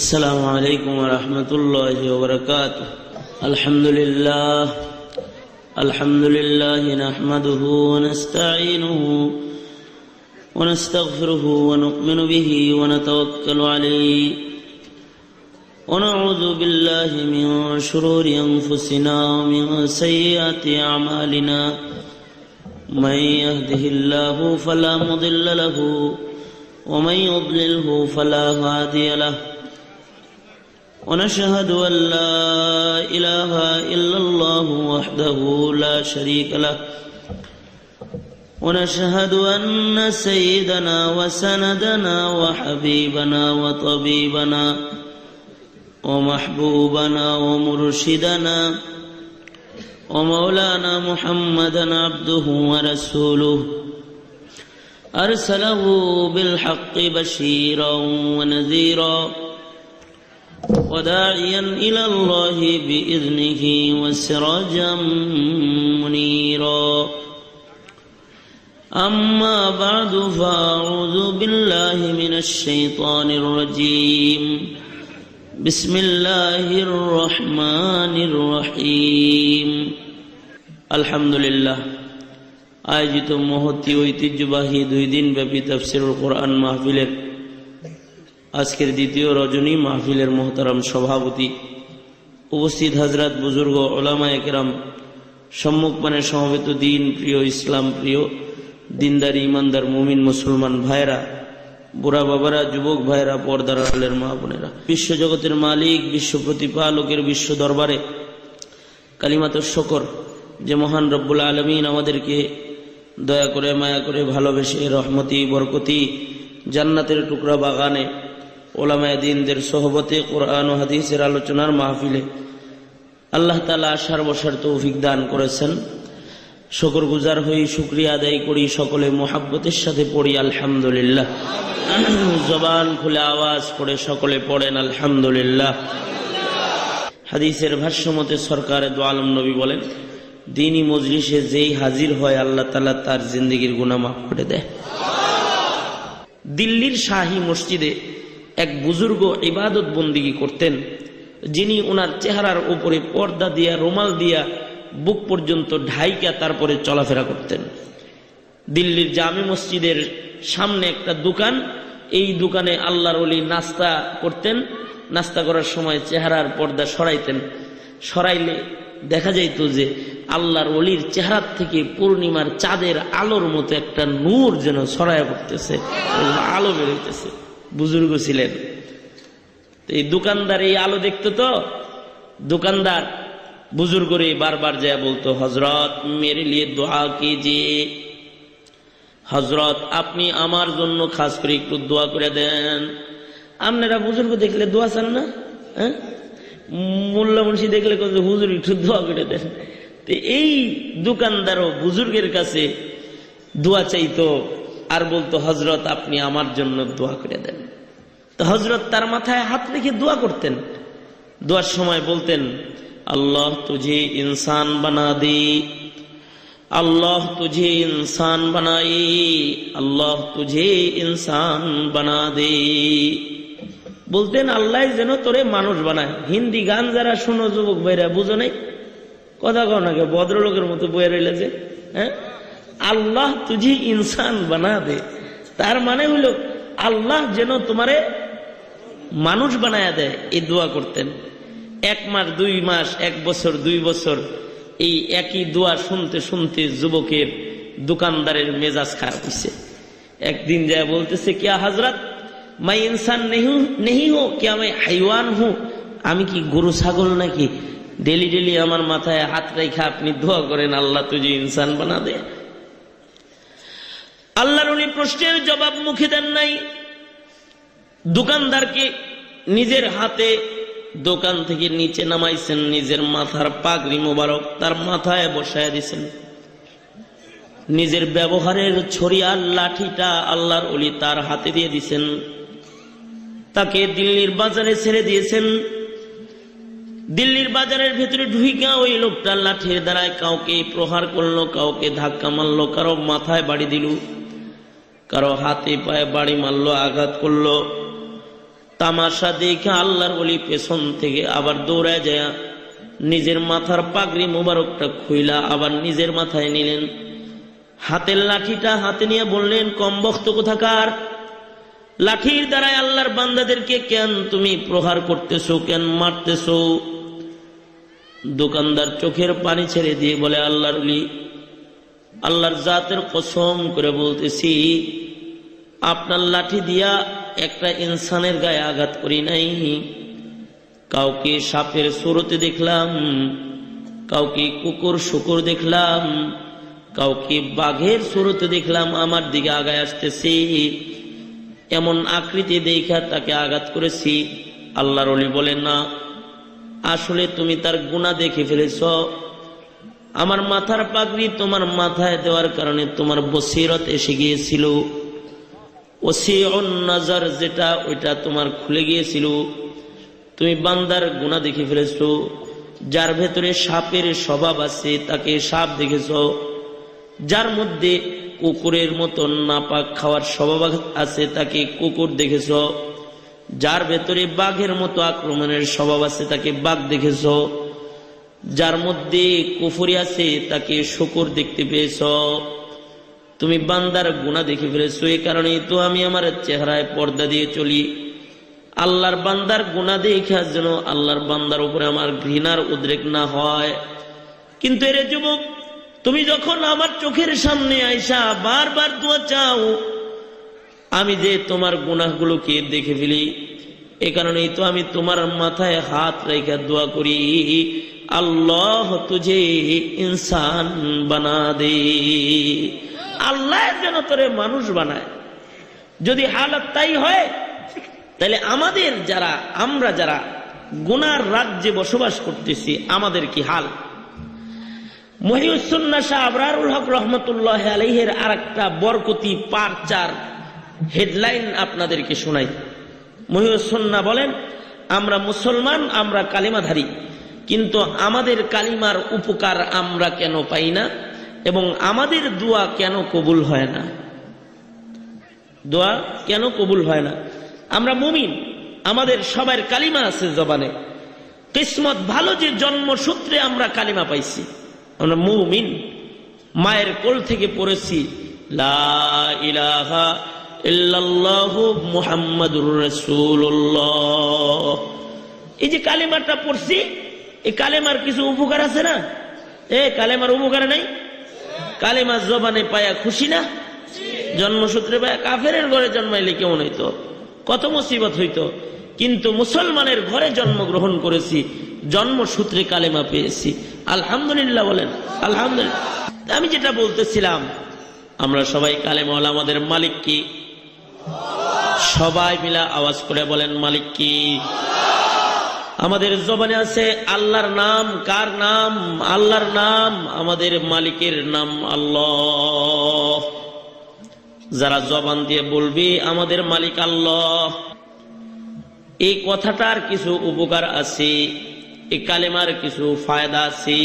السلام عليكم ورحمة الله وبركاته. الحمد لله نحمده ونستعينه ونستغفره ونؤمن به ونتوكل عليه ونعوذ بالله من شرور أنفسنا ومن سيئات أعمالنا. من يهده الله فلا مضل له ومن يضلله فلا هادي له. ونشهد أن لا إله إلا الله وحده لا شريك له. ونشهد أن سيدنا وسندنا وحبيبنا وطبيبنا ومحبوبنا ومرشدنا ومولانا محمدا عبده ورسوله أرسله بالحق بشيرا ونذيرا وداعيا إلى الله بإذنه وسراجا منيرا. أما بعد فأعوذ بالله من الشيطان الرجيم. بسم الله الرحمن الرحيم. الحمد لله. আয়োজিত মহতী ঐতিহ্যবাহী 2 দিন ব্যাপী তাফসীরুল কোরআন মাহফিলের আজকের দ্বিতীয় রজনী মাহফিলের মোহতারাম সভাপতি, উপস্থিত হযরত বুজুর্গ উলামায়ে কেরাম, সম্মুখপানে সমবেত দিন প্রিয়, ইসলাম প্রিয়, দিনদার ইমানদার মুমিন মুসলমান ভাইরা, বুড়া বাবারা, যুবক ভাইরা, পর্দার আড়ালের মা বোনেরা, বিশ্বজগতের মালিক, বিশ্ব প্রতিপালকের বিশ্ব দরবারে কালিমাতুশ শুকর যে মহান রব্বুল আলামিন আমাদেরকে দয়া করে, মায়া করে, ভালোবেসে রহমতি বরকতি জান্নাতের টুকরা বাগানে ওলামায়ে দ্বীনদের সোহবতে কোরআন ও হাদিসের আলোচনার মাহফিলে আল্লাহ তাআলা আসার বসার তৌফিক দান করেছেন। শুকরগুজার হই, শুকরিয়া আদায় করি, সকলে মুহাব্বতের সাথে পড়ি আলহামদুলিল্লাহ। জবান খুলে আওয়াজ করে সকলে পড়েন আলহামদুলিল্লাহ। হাদিসের ভাষ্যমতে সরকারে দু আলম নবী বলেন, দ্বীনি মজলিসে যেই হাজির হয় আল্লাহ তাআলা তার জিন্দেগীর গুনাহ মাফ করে দেয়। দিল্লির শাহী মসজিদে এক বুজুর্গ ইবাদত বন্দিগি করতেন, যিনি ওনার চেহারার উপরে পর্দা দিয়া, রুমাল দিয়া বুক পর্যন্ত ঢাইকা তারপরে চলাফেরা করতেন। দিল্লির জামে মসজিদের সামনে একটা দোকান, এই দোকানে আল্লাহর ওলি নাস্তা করতেন। নাস্তা করার সময় চেহারার পর্দা সরাইতেন। সরাইলে দেখা যাইত যে আল্লাহর ওলির চেহারার থেকে পূর্ণিমার চাঁদের আলোর মতো একটা নূর যেন ছড়ায় পড়তেছে, আলো বেরোইতেছে। বুজুর্গ ছিলেন। এই দোকানদার এই আলো দেখতো, তো দোকানদার বুজুর্গরে বারবার যায় বলতো, হজরত মেরে লিয়ে দোয়া কিজিয়ে, হজরত আপনি আমার জন্য খাস করে একটু দোয়া করে দেন। আপনারা বুজুর্গ দেখলে দোয়া চান না? হ্যাঁ, মোল্লা মুন্সি দেখলে হুজুর একটু দোয়া করে দেন। তো এই দোকানদারও বুজুর্গের কাছে দোয়া চাইতো আর বলতো, হজরত আপনি আমার জন্য দোয়া করে দেন। তো হজরত তার মাথায় হাত রেখে দোয়া করতেন। দোয়ার সময় বলতেন, আল্লাহ তুঝে ইনসান বানা দে, আল্লাহ তুঝে ইনসান বানাই, আল্লাহ তুঝে ইনসান বানা দে। বলতেন আল্লাহ যেন তোরে মানুষ বানায়। হিন্দি গান যারা শোনো যুবক ভাইরা, বুঝো নাই? কথা কও নাকি ভদ্রলোকের মতো বয়ে রইলে যে, হ্যাঁ, আল্লাহ তুঝে ইনসান বানা দে, তার মানে হইল আল্লাহ যেন তোমারে মানুষ বানায়া দেয়। এই দোয়া করতেন। 1 মাস, 2 মাস, 1 বছর, 2 বছর এই একই দোয়া শুনতে শুনতে যুবকের দোকানদারের মেজাজ খারাপ হয়েছে। একদিন যায় বলতেছে, কিয়া হজরত मैं इंसान नहीं हूं क्या, मैं হাইওয়ান हूं, আমি কি গরু ছাগল নাকি? ডেলি ডেলি আমার মাথায় হাত রেখে আপনি দোয়া করেন আল্লাহ তুঝে ইনসান বানা দে। আল্লাহর উনি প্রশ্নের জবাব মুখে দেন নাই। দোকানদারকে নিজের হাতে দোকান থেকে নিচে নামাইছেন, নিজের মাথার পাগড়ি মোবারক তার মাথায় বসায় দিয়েছেন। নিজের ব্যবহারের ছড়িয়ার লাঠিটা আল্লাহর ওলি তার হাতে দিয়ে দিয়েছেন। তাকে দিল্লির বাজারে ছেড়ে দিয়েছেন। দিল্লির বাজারের ভেতরে ঢুইকা ওই লোকটা লাঠির দ্বারায় কাউকে প্রহার করলো, কাউকে ধাক্কা মারলো, কারো মাথায় বাড়ি দিল, কারো হাতে পায়ে বাড়ি মারলো, আঘাত করলো। তামাশা দেখে আল্লাহর ওলি পেছন থেকে আবার দৌড়ায় যায় নিজের মাথার পাগড়ি মোবারকটা খুইলা আবার নিজের মাথায় নিলেন, হাতের লাঠিটা হাতে নিয়ে বললেন, কমবখ্ত কোথাকার, লাঠির দ্বারাই আল্লাহর বান্দাদেরকে কেন তুমি প্রহার করতেছো, কেন মারতেছো? দোকানদার চোখের পানি ছেড়ে দিয়ে বলে, আল্লাহর ওলি, আল্লাহর জাতের কসম করে বলতেছি, আপনার লাঠি দিয়া একটা ইনসানের গায়ে আঘাত করি নাই। কাউকে সাপের সুরতে দেখলাম, কাউকে কুকুর শুকুর দেখলাম, কাউকে বাঘের সুরতে দেখলাম আমার দিকে আগায় আসতেছি, এমন আকৃতি দেখা তাকে আঘাত করেছি। আল্লাহর ওলি বলেন, না, আসলে তুমি তার গুনাহ দেখে ফেলেছ। আমার মাথার পাগড়ি তোমার মাথায় দেওয়ার কারণে তোমার বসিরত এসে গিয়েছিল, ওসিউন নজর যেটা ওইটা তোমার খুলে গিয়েছিল। তুমি বান্দার গুনাহ দেখে ফেলেছো। যার ভেতরে সাপের স্বভাব আছে তাকে সাপ দেখেছ, যার মধ্যে কুকুরের মতো নাপাক খাওয়ার স্বভাব আছে তাকে কুকুর দেখেছ, যার ভেতরে বাঘের মতো আক্রমণের স্বভাব আছে তাকে বাঘ দেখেছ, যার মধ্যে কুফরি আছে তাকে শুকর দেখতে পেয়েছ। তুমি বান্দার গুনাহ দেখে ফেলেছো, এই কারণেই তো আমি আমার চেহারায় পর্দা দিয়ে চলি। আল্লাহর বান্দার গুনাহ দেখে যেন আল্লাহর বান্দার উপরে আমার ঘৃণার উদ্রেক না হয়। কিন্তু এর যুবক, তুমি যখন আমার চোখের সামনে আইসা বারবার দোয়া চাও, আমি যে তোমার গুনাহগুলোকে দেখে ফেলি, এ কারণেই তো আমি তোমার মাথায় হাত রেখে দোয়া করি, আল্লাহ তুঝে ইনসান বানা দে, আল্লাহ যেন তোরে মানুষ বানায়। যদি হালত তাই হয়, তাহলে আমরা যারা গুনার রাজ্যে বসবাস করতেছি, আমাদের কি হাল? মহিউস সুন্নাহ শাহ আবরারুল হক রহমতুল্লাহ আলাইহির আরেকটা বরকতি পারচার হেডলাইন আপনাদেরকে শোনাই। মহিউস সুন্নাহ বলেন, আমরা মুসলমান, আমরা কালিমাধারী, কিন্তু আমাদের কালিমার উপকার আমরা কেন পাই না এবং আমাদের দোয়া কেন কবুল হয় না? দোয়া কেন কবুল হয় না? আমরা মুমিন, আমাদের সবার কালিমা আছে জবানে, কিসমত ভালো যে জন্মসূত্রে আমরা কালিমা পাইছি, আমরা মুমিন, মায়ের কোল থেকে পড়েছি লা ইলাহা ইল্লাল্লাহু মুহাম্মাদুর রাসূলুল্লাহ। এই যে কালিমাটা পড়ছি, এই কালেমার কিছু উপকার আছে না? কালেমার উপকার নাই? কালেমা জবানে পায়া খুশি না? জন্মসূত্রে পায়া কাফের ঘরে জন্মাইলে কেমন হইতো, কত মুসিবত হইতো। কিন্তু মুসলমানের ঘরে জন্মগ্রহণ করেছি, জন্মসূত্রে কালেমা পেয়েছি, আলহামদুলিল্লাহ বলেন আলহামদুলিল্লাহ। আমি যেটা বলতেছিলাম, আমরা সবাই কালেমাওয়ালা, আমাদের মালিক কি? সবাই মিলা আওয়াজ করে বলেন, মালিক কি? আমাদের জবানে আছে আল্লাহর নাম। কার নাম? আল্লাহর নাম। আমাদের মালিকের নাম আল্লাহ। যারা জবান দিয়ে বলবি আমাদের মালিক আল্লাহ, এই কথাটার কিছু উপকার আছে, এই কালেমার কিছু ফায়দা আছে।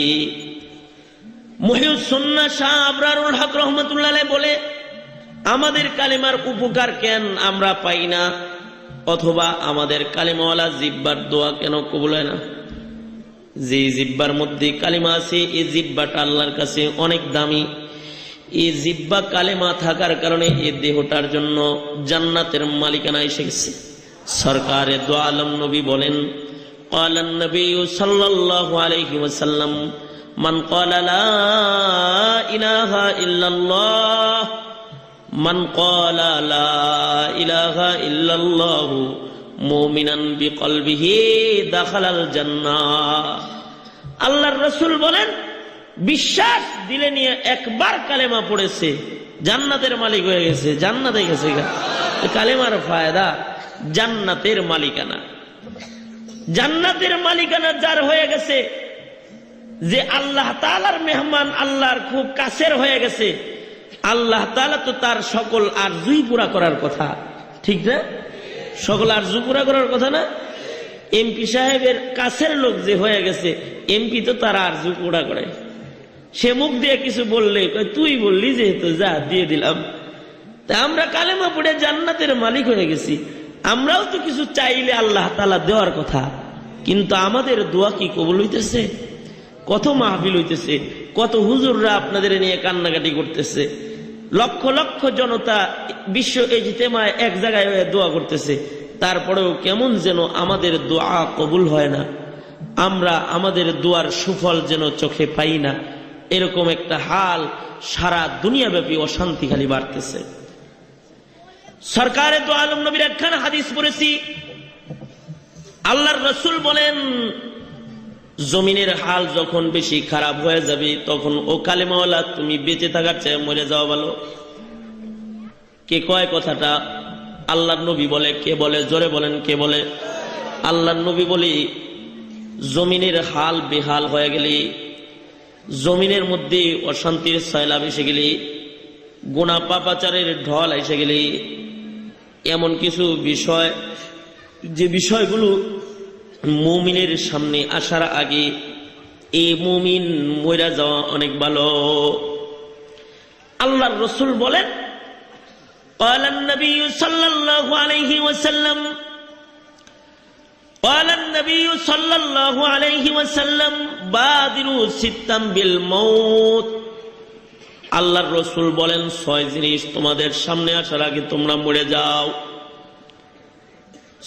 মুহিউস সুন্নাহ শাহ আবরারুল হক রহমতুল্লাহ আলাইহি বলে, আমাদের কালেমার উপকার কেন আমরা পাই না, অথবা আমাদের কালিমাওয়ালা জিব্বার দোয়া কেন কবুল হয় না? যে জিব্বার মধ্যে কালিমা আছে, এই জিব্বাটা আল্লাহর কাছে অনেক দামি। এই জিব্বা কালেমা থাকার কারণে এই দেহটার জন্য জান্নাতের মালিকানা এসে গেছে। সরকারে দো আলম নবী বলেন, ক্বালান নবী সাল্লাল্লাহু আলাইহি ওয়াসাল্লাম, মান ক্বালা লা ইলাহা ইল্লাল্লাহ, মান ক্বালা লা ইলাহা ইল্লাল্লাহ মুমিনান বিকলবিহি দাখালাল জান্নাহ। আল্লাহর রাসূল বলেন, বিশ্বাস দিলে নিয়ে একবার কালেমা পড়েছে, জান্নাতের মালিক হয়ে গেছে, জান্নাতে গেছে। কালেমার ফায়দা, জান্নাতের মালিকানা। জান্নাতের মালিকানা যার হয়ে গেছে, যে আল্লাহ তাআলার মেহমান, আল্লাহর খুব কাছের হয়ে গেছে, আল্লাহ তাআলা তো তার সকল আরজুই পুরা করার কথা, ঠিক না? সকল আরজু পুরা করার কথা না? এমপি সাহেবের কাছের লোক যে হয়ে গেছে, এমপি তো তার আরজু পুরা করে। সে মুখ দিয়ে কিছু বললে তুই বললি যেহেতু যা দিয়ে দিলাম। তা আমরা কালেমা পড়ে জান্নাতের মালিক হয়ে গেছি। আমরাও তো কিছু চাইলে আল্লাহ তাআলা দেওয়ার কথা, কিন্তু আমাদের দোয়া কি কবুল হইতেছে? কত মাহফিল হইতেছে, কত হুজুররা আপনাদের নিয়ে কান্নাকাটি করতেছে, লক্ষ লক্ষ জনতা বিশ্ব ইজতেমায় এক জায়গায় হয়ে দোয়া করতেছে, তারপরেও কেমন যেন আমাদের দোয়া কবুল হয় না, আমরা আমাদের দোয়ার সুফল যেন চোখে পাই না। এরকম একটা হাল সারা দুনিয়াব্যাপী অশান্তি খালি বাড়তেছে। সরকারে দো আলম নবীর একখানা হাদিস পড়েছি, আল্লাহর রাসূল বলেন, জমিনের হাল যখন বেশি খারাপ হয়ে যাবে তখন ও কালেমাওয়ালা তুমি বেঁচে থাকার চেয়ে মরে যাওয়া ভালো। কে কয় কথাটা? আল্লাহর নবী বলে। কে বলে? জোরে বলেন, কে বলে? আল্লাহর নবী বলি, জমিনের হাল বেহাল হয়ে গেলে, জমিনের মধ্যে অশান্তির সয়লাব এসে গেলে, গুনাহ পাপাচারের ঢল এসে গেলে, এমন কিছু বিষয় যে বিষয়গুলো মুমিনের সামনে আসার আগে এই মুমিন মইরা যাওয়া অনেক ভালো। আল্লাহর রাসূল বলেন, قال النبي صلى الله عليه وسلم قال النبي صلى الله عليه وسلم بادروا ستا بالموت। আল্লাহর রাসূল বলেন, 6 জিনিস তোমাদের সামনে আসার আগে তোমরা মরে যাও।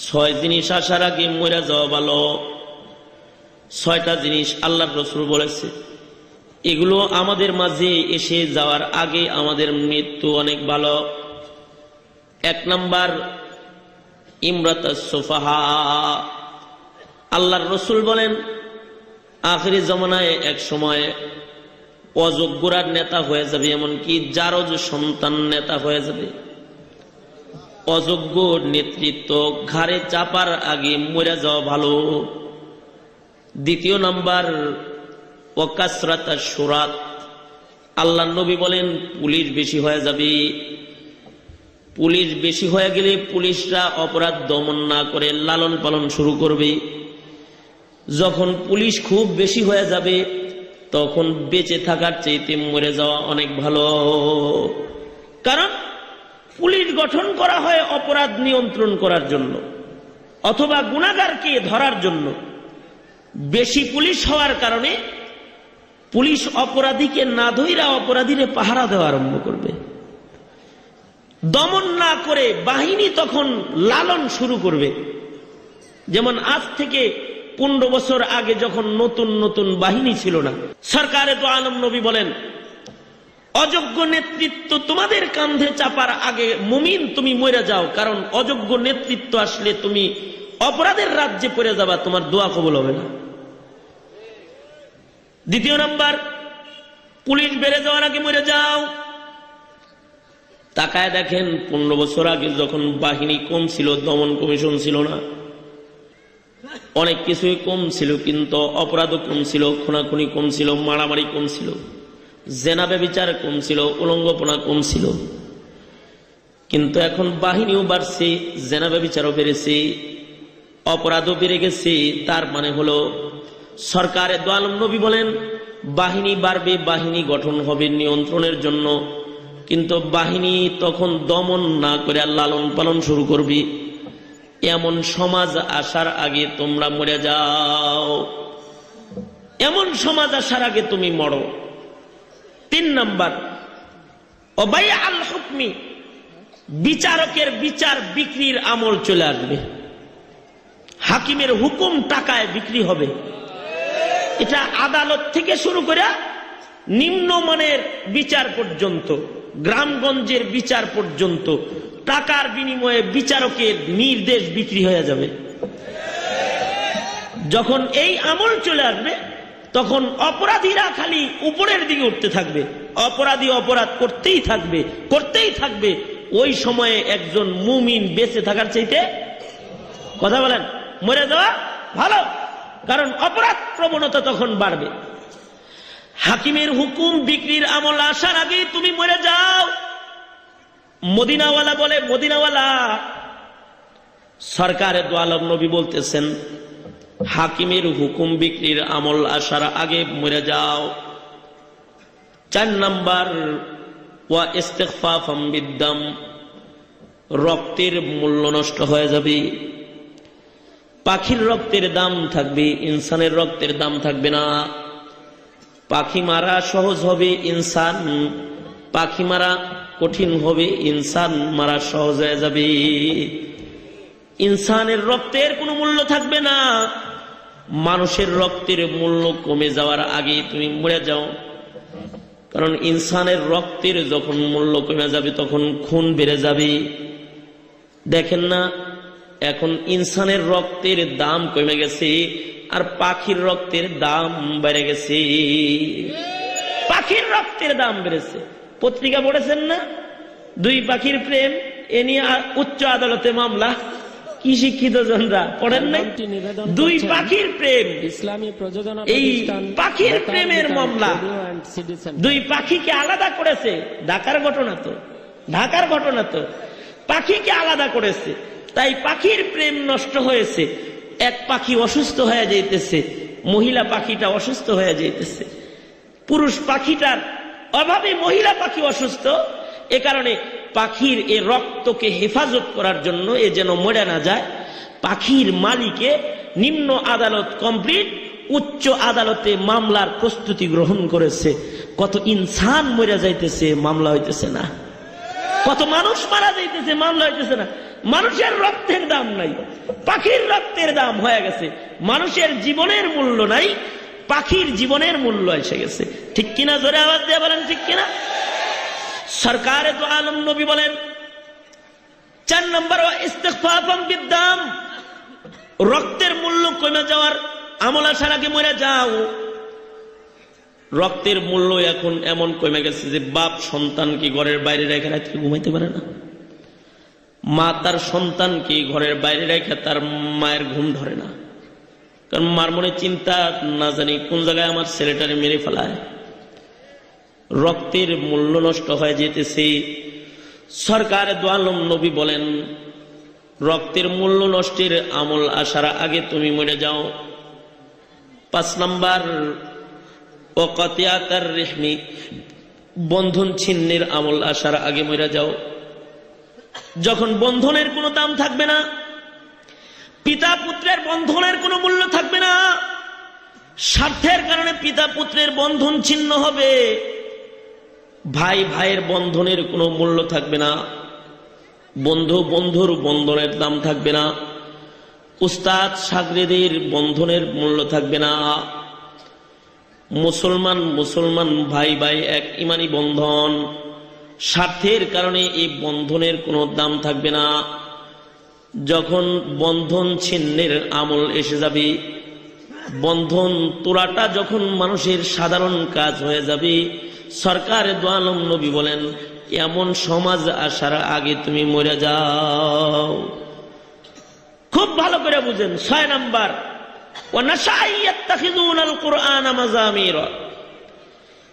6 জিনিস আসার আগে মরে যাওয়া ভালো। 6টা জিনিস আল্লাহর রাসূল বলেছে, এগুলো আমাদের মাঝে এসে যাওয়ার আগে আমাদের মৃত্যু অনেক ভালো। 1 নাম্বার, ইমরাতাস সুফাহা। আল্লাহর রাসূল বলেন, আখিরি জামানায় এক সময় অযোগ্যরা নেতা হয়ে যাবে, এমনকি জারজ সন্তান নেতা হয়ে যাবে। অযোগ্য নেতৃত্ব ঘাড়ে চাপার আগে মরে যাওয়া ভালো। 2 নাম্বার, ওয়াকাসরাতাশ শুরাত। আল্লাহর নবী বলেন, পুলিশ বেশি হয়ে যাবে। পুলিশ বেশি হয়ে গেলে পুলিশরা অপরাধ দমন না করে লালন পালন শুরু করবে। যখন পুলিশ খুব বেশি হয়ে যাবে তখন বেঁচে থাকার চাইতে মরে যাওয়া অনেক ভালো। কারণ পুলিশ গঠন করা হয় অপরাধ নিয়ন্ত্রণ করার জন্য অথবা গুনাহগারকে ধরার জন্য। বেশি পুলিশ হওয়ার কারণে পুলিশ অপরাধীকে না ধইরা অপরাধীরে পাহারা দেওয়া আরম্ভ করবে। দমন না করে বাহিনী তখন লালন শুরু করবে। যেমন আজ থেকে 15 বছর আগে যখন নতুন নতুন বাহিনী ছিল না, সরকারে তো আলম নবী বলেন, অযোগ্য নেতৃত্ব তোমাদের কাঁধে চাপার আগে মুমিন তুমি মরে যাও, কারণ অযোগ্য নেতৃত্ব আসলে তুমি অপরাধের রাজ্যে পড়ে যাবা, তোমার দোয়া কবুল হবে না। 2 নাম্বার, পুলিশ বেড়ে যাওয়ার আগে মরে যাও। তাকায় দেখেন 15 বছর আগে যখন বাহিনী কম ছিল, দমন কমিশন ছিল না, অনেক কিছুই কম ছিল, কিন্তু অপরাধও কম ছিল, খুনাখুনি কম ছিল, মারামারি কম ছিল, জেনা ব্যভিচার কম ছিল, উলঙ্গপনা কম ছিল। কিন্তু এখন বাহিনীও বাড়ছে, জেনা ব্যভিচারও বেড়েছে, অপরাধও বেড়ে গেছে। তার মানে হলো সরকারে দো আলম নবী বলেন, বাহিনী বাড়বে, বাহিনী গঠন হবে নিয়ন্ত্রণের জন্য, কিন্তু বাহিনী তখন দমন না করে লালন পালন শুরু করবে। এমন সমাজ আসার আগে তোমরা মরে যাও, এমন সমাজ আসার আগে তুমি মরো। 3 নাম্বার, ওবাইয়া আল হুকমি, বিচারকের বিচার বিক্রির আমল চলে আসবে। হাকিমের হুকুম টাকায় বিক্রি হবে। এটা আদালত থেকে শুরু করে নিম্নমানের বিচার পর্যন্ত, গ্রামগঞ্জের বিচার পর্যন্ত টাকার বিনিময়ে বিচারকের নির্দেশ বিক্রি হয়ে যাবে। যখন এই আমল চলে আসবে তখন অপরাধীরা খালি উপরের দিকে উঠতে থাকবে, অপরাধী অপরাধ করতেই থাকবে, করতেই থাকবে। ওই সময়ে একজন মুমিন বেঁচে থাকার চাইতে, কথা বলেন, মরে যাওয়া ভালো, কারণ অপরাধ প্রবণতা তখন বাড়বে। হাকিমের হুকুম বিক্রির আমল আসার আগেই তুমি মরে যাও। মদিনাওয়ালা বলে, মদিনাওয়ালা সরকারে দো আলম নবী বলতেছেন, হাকিমের হুকুম বিক্রির আমল আসার আগে মরে যাও। 4 নাম্বার, ওয়া ইস্তিগফাফাম বিদ্দাম, রক্তের মূল্য নষ্ট হয়ে যাবে। পাখির রক্তের দাম থাকবে, ইনসানের রক্তের দাম থাকবে না। পাখি মারা সহজ হবে, ইনসান পাখি মারা কঠিন হবে, ইনসান মারা সহজ হয়ে যাবে। ইনসানের রক্তের কোনো মূল্য থাকবে না। মানুষের রক্তের মূল্য কমে যাওয়ার আগে তুমি মরে যাও, কারণ ইনসানের রক্তের যখন মূল্য কমে যাবে তখন খুন বেড়ে যাবে। দেখেন না, এখন ইনসানের রক্তের দাম কমে গেছে আর পাখির রক্তের দাম বেড়ে গেছে। পাখির রক্তের দাম বেড়েছে। পত্রিকা পড়েছেন না, দুই পাখির প্রেম, এ নিয়ে উচ্চ আদালতে মামলা। কি শিক্ষিত জনরা পড়েন নাই? দুই পাখির প্রেম, ইসলামী প্রযোজনা এই পাখির প্রেমের মামলা। দুই পাখিকে আলাদা করেছে, ঢাকার ঘটনা তো, ঢাকার ঘটনা তো, পাখিকে আলাদা করেছে, তাই পাখির প্রেম নষ্ট হয়েছে। এক পাখি অসুস্থ হয়ে যাইতেছে, মহিলা পাখিটা অসুস্থ হয়ে যাইতেছে। পুরুষ পাখিটার অভাবে মহিলা পাখি অসুস্থ, এ কারণে পাখির এ রক্তকে হেফাজত করার জন্য, এ যেন মরে না যায়, পাখির মালিকে নিম্ন আদালত কমপ্লিট, উচ্চ আদালতে মামলার প্রস্তুতি গ্রহণ করেছে। কত ইনসান মরে যাইতেছে, মামলা হইতেছে না। কত মানুষ মারা যাইতেছে, মামলা হইতেছে না। মানুষের রক্তের দাম নাই, পাখির রক্তের দাম হয়ে গেছে। মানুষের জীবনের মূল্য নাই, পাখির জীবনের মূল্য এসে গেছে। ঠিক কিনা? জোরে আওয়াজ দিয়ে বলেন ঠিক কিনা? সরকারে তো আলম নবী বলেন 4 নম্বর, ইস্তিগফাফাম বিদ্দাম, রক্তের মূল্য কমে যাওয়ার আমল আসার আগে মরে যাও। রক্তের মূল্য এখন এমন কমে গেছে যে বাপ সন্তানকে ঘরের বাইরে রেখে রাত্রে ঘুমাইতে পারে না, মা তার সন্তানকে ঘরের বাইরে রেখে তার মায়ের ঘুম ধরে না, কারণ মার মনে চিন্তা, না জানি কোন জায়গায় আমার ছেলেটারে মেরে ফেলায়। রক্তের মূল্য নষ্ট হয়ে যেতেছে। সরকারে দো আলম নবী বলেন রক্তের মূল্য নষ্টের আমল আসার আগে তুমি মরে যাও। 5 নম্বর, ওয়াকাতিয়াতার রিহমি, বন্ধন ছিন্নের আমল আসার আগে মরে যাও। যখন বন্ধনের কোনো দাম থাকবে না, পিতা পুত্রের বন্ধনের কোনো মূল্য থাকবে না, স্বার্থের কারণে পিতা পুত্রের বন্ধন ছিন্ন হবে, ভাই ভাইয়ের বন্ধনের কোনো মূল্য থাকবে না, বন্ধু বন্ধুর বন্ধনের দাম থাকবে না, উস্তাদ ছাত্রীদের বন্ধনের মূল্য থাকবে না, মুসলমান মুসলমান ভাই ভাই এক ইমানি বন্ধন, স্বার্থের কারণে এই বন্ধনের কোনো দাম থাকবে না। যখন বন্ধন ছিন্নের আমল এসে যাবে, বন্ধন তোড়াটা যখন মানুষের সাধারণ কাজ হয়ে যাবে, সরকারে দো আলম নবী বলেন এমন সমাজ আসার আগে তুমি মরে যাও। খুব ভালো করে বুঝেন। 6 নম্বর,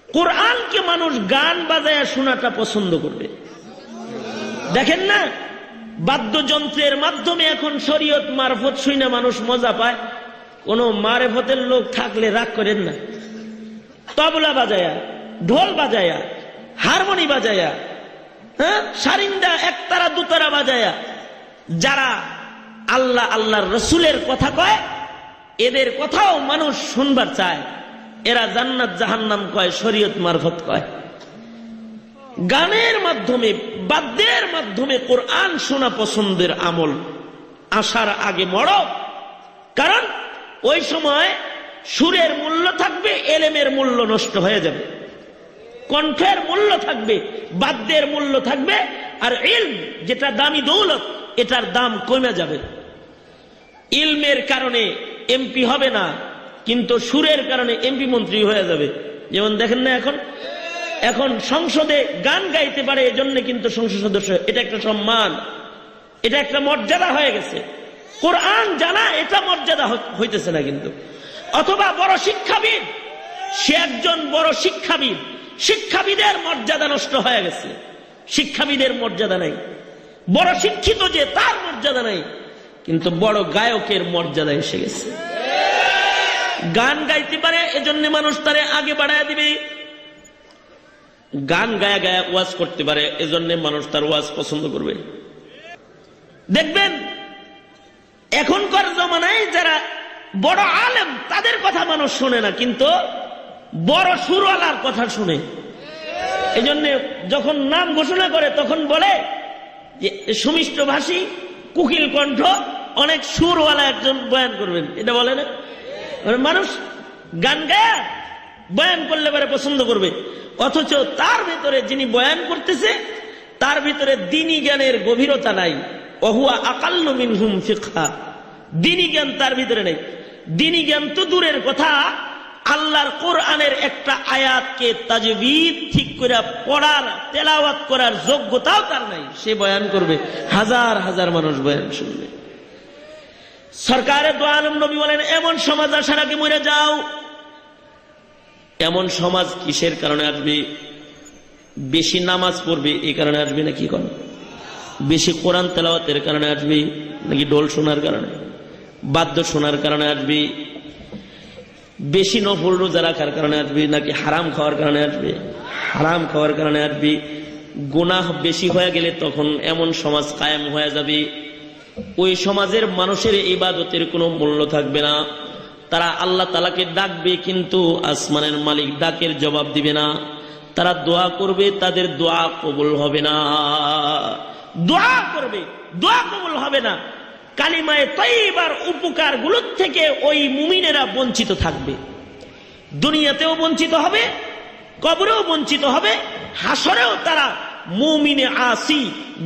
কোরআনকে মানুষ গান বাজায় শোনাটা পছন্দ করবে। দেখেন না, বাদ্যযন্ত্রের মাধ্যমে এখন শরীয়ত মারফত শুনে মানুষ মজা পায়। কোন মারফতের লোক থাকলে রাগ করেন না, তবলা বাজায়া, ঢোল বাজায়া, হারমোনি বাজায়া, হ্যাঁ, সারিন্দা একতারা দুতারা বাজায়া যারা আল্লাহ আল্লাহর রসুলের কথা কয়, এদের কথাও মানুষ শুনবার চায়। এরা জান্নাত জাহান্নাম কয়, শরীয়ত মারফত কয়। গানের মাধ্যমে, বাদ্যের মাধ্যমে কোরআন শোনা পছন্দের আমল আসার আগে মরো, কারণ ওই সময় সুরের মূল্য থাকবে, এলেমের মূল্য নষ্ট হয়ে যাবে। কণ্ঠের মূল্য থাকবে, বাদ্যের মূল্য থাকবে, আর ইলম যেটা দামি দৌলত, এটার দাম কমে যাবে। ইলমের কারণে এমপি হবে না, কিন্তু সুরের কারণে এমপি মন্ত্রী হয়ে যাবে। যেমন দেখেন না, এখন সংসদে গান গাইতে পারে, এজন্য কিন্তু সংসদ সদস্য, এটা একটা সম্মান, এটা একটা মর্যাদা হয়ে গেছে। কোরআন জানা এটা মর্যাদা হইতেছে না কিন্তু। অথবা বড় শিক্ষাবিদ, সে একজন বড় শিক্ষাবিদ, শিক্ষাবিদের মর্যাদা নষ্ট হয়ে গেছে, শিক্ষাবিদের মর্যাদা নাই। বড় শিক্ষিত যে, তার মর্যাদা নাই, কিন্তু বড় গায়কের মর্যাদা এসে গেছে। গান গাইতে পারে, এজন্য মানুষ তারে আগে বাড়ায় দিবে। গান গায়া গায়া ওয়াজ করতে পারে, এজন্য মানুষ তার ওয়াজ পছন্দ করবে। দেখবেন এখনকার জমানায় যারা বড় আলেম তাদের কথা মানুষ শোনে না, কিন্তু বড় সুরওয়ালার কথা শুনে। এই জন্য যখন নাম ঘোষণা করে তখন বলে যে সুমিষ্ট ভাষী, কুকিল কণ্ঠ, অনেক সুরওয়ালা একজন বয়ান করবেন, এটা বলে না? মানুষ গান গায়া বয়ান করলে পরে পছন্দ করবে, অথচ তার ভিতরে যিনি বয়ান করতেছে তার ভিতরে দ্বীনি জ্ঞানের গভীরতা নাই। ওহুয়া আকাল্লু মিনহুম ফিকহা, দ্বীনি জ্ঞান তার ভিতরে নেই। দ্বীনি জ্ঞান তো দূরের কথা, আল্লাহর কোরআনের একটা আয়াতকে তাজবীদ ঠিক করে পড়ার, তেলাওয়াত করার যোগ্যতাও তার নাই। সে বয়ান করবে, হাজার হাজার মানুষ বয়ান শুনবে। সরকারে দো আলম নবী বলেন, এমন সমাজ আসার আগে মরে যাও। এমন সমাজ কিসের কারণে আসবে? বেশি নামাজ পড়বে এই কারণে আসবে নাকি? কোন বেশি কোরআন তেলাওয়াতের কারণে আসবে নাকি ডোল শোনার কারণে, বাদ্য শোনার কারণে আসবে, বেশি নফল রোজা রাখার কারণে আসবে নাকি হারাম খাওয়ার কারণে আসবে? হারাম খাওয়ার কারণে আসবে। গুনাহ বেশি হয়ে গেলে তখন এমন সমাজ কায়েম হয়ে যাবে, ওই সমাজের মানুষের ইবাদতের কোনো মূল্য থাকবে না। তারা আল্লাহ তাআলাকে ডাকবে কিন্তু আসমানের মালিক ডাকের জবাব দিবে না। তারা দোয়া করবে, তাদের দোয়া কবুল হবে না। দোয়া করবে, দোয়া কবুল হবে না। কালিমায়ে তাইয়্যিবার উপকার গুলোর থেকে ওই মুমিনেরা বঞ্চিত থাকবে। দুনিয়াতেও বঞ্চিত হবে, কবরেও বঞ্চিত হবে, হাসরেও তারা মুমিনে আসি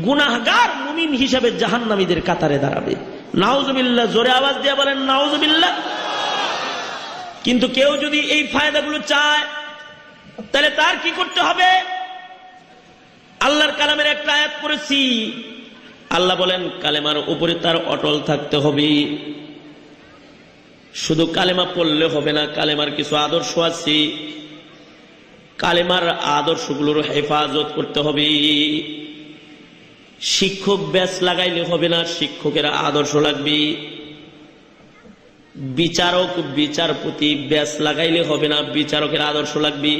গুনাহগার মুমিন হিসাবে জাহান্নামীদের কাতারে দাঁড়াবে। নাউজুবিল্লাহ, জোরে আওয়াজ দিয়ে বলেন নাউজুবিল্লাহ। কিন্তু কেউ যদি এই ফায়দাগুলো চায় তাহলে তার কি করতে হবে? আল্লাহর কালামের একটা আয়াত পড়েছি, আল্লাহ বলেন কালেমার উপরে তার অটল থাকতে হবে। শুধু কালেমা পড়লে হবে না, কালেমার কিছু আদর্শ আছে, কালেমার আদর্শগুলোর হেফাজত করতে হবে। শিক্ষক ব্যাচ লাগাইলে হবে না, শিক্ষকের আদর্শ লাগবে। বিচারক বিচারপতি ব্যাচ লাগাইলে হবে না, বিচারকের আদর্শ লাগবে।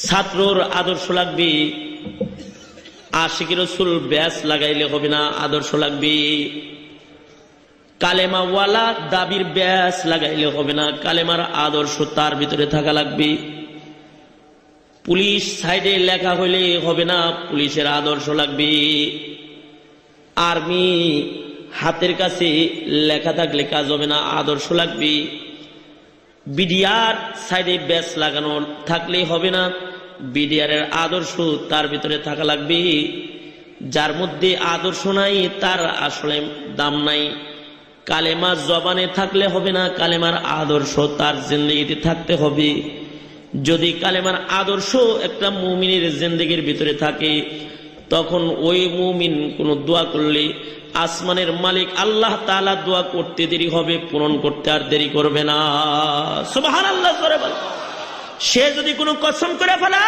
ছাত্রর আদর্শ লাগবে। আশিক রাসূল ব্যাচ লাগাইলে হবে না, আদর্শ লাগবে। কালেমাওয়ালা দাবির ব্যাচ লাগাইলে হবে না, কালেমার আদর্শ তার ভিতরে থাকা লাগবে। পুলিশ সাইডে লেখা হইলে হবে না, পুলিশের আদর্শ লাগবে। আর্মি হাতের কাছে লেখা থাকলে কাজ হবে না, আদর্শ লাগবে। বিডিআর সাইডে ব্যাচ লাগানো থাকলে হবে না, বিডিআরের আদর্শ তার ভিতরে থাকা লাগবে। যার মধ্যে আদর্শ নাই তার আসলে দাম নাই। কালেমা জবানে থাকলে হবে না, কালেমার আদর্শ তার জিন্দেগিতে থাকতে হবে। যদি কালেমার আদর্শ একটা মুমিনের জিন্দেগির ভিতরে থাকে তখন ওই মুমিন কোন দোয়া করলে আসমানের মালিক আল্লাহ তাআলা দোয়া করতে দেরি হবে, পূরণ করতে আর দেরি করবে না। সুবহানাল্লাহ। সে যদি কোনো কসম করে ফেলে,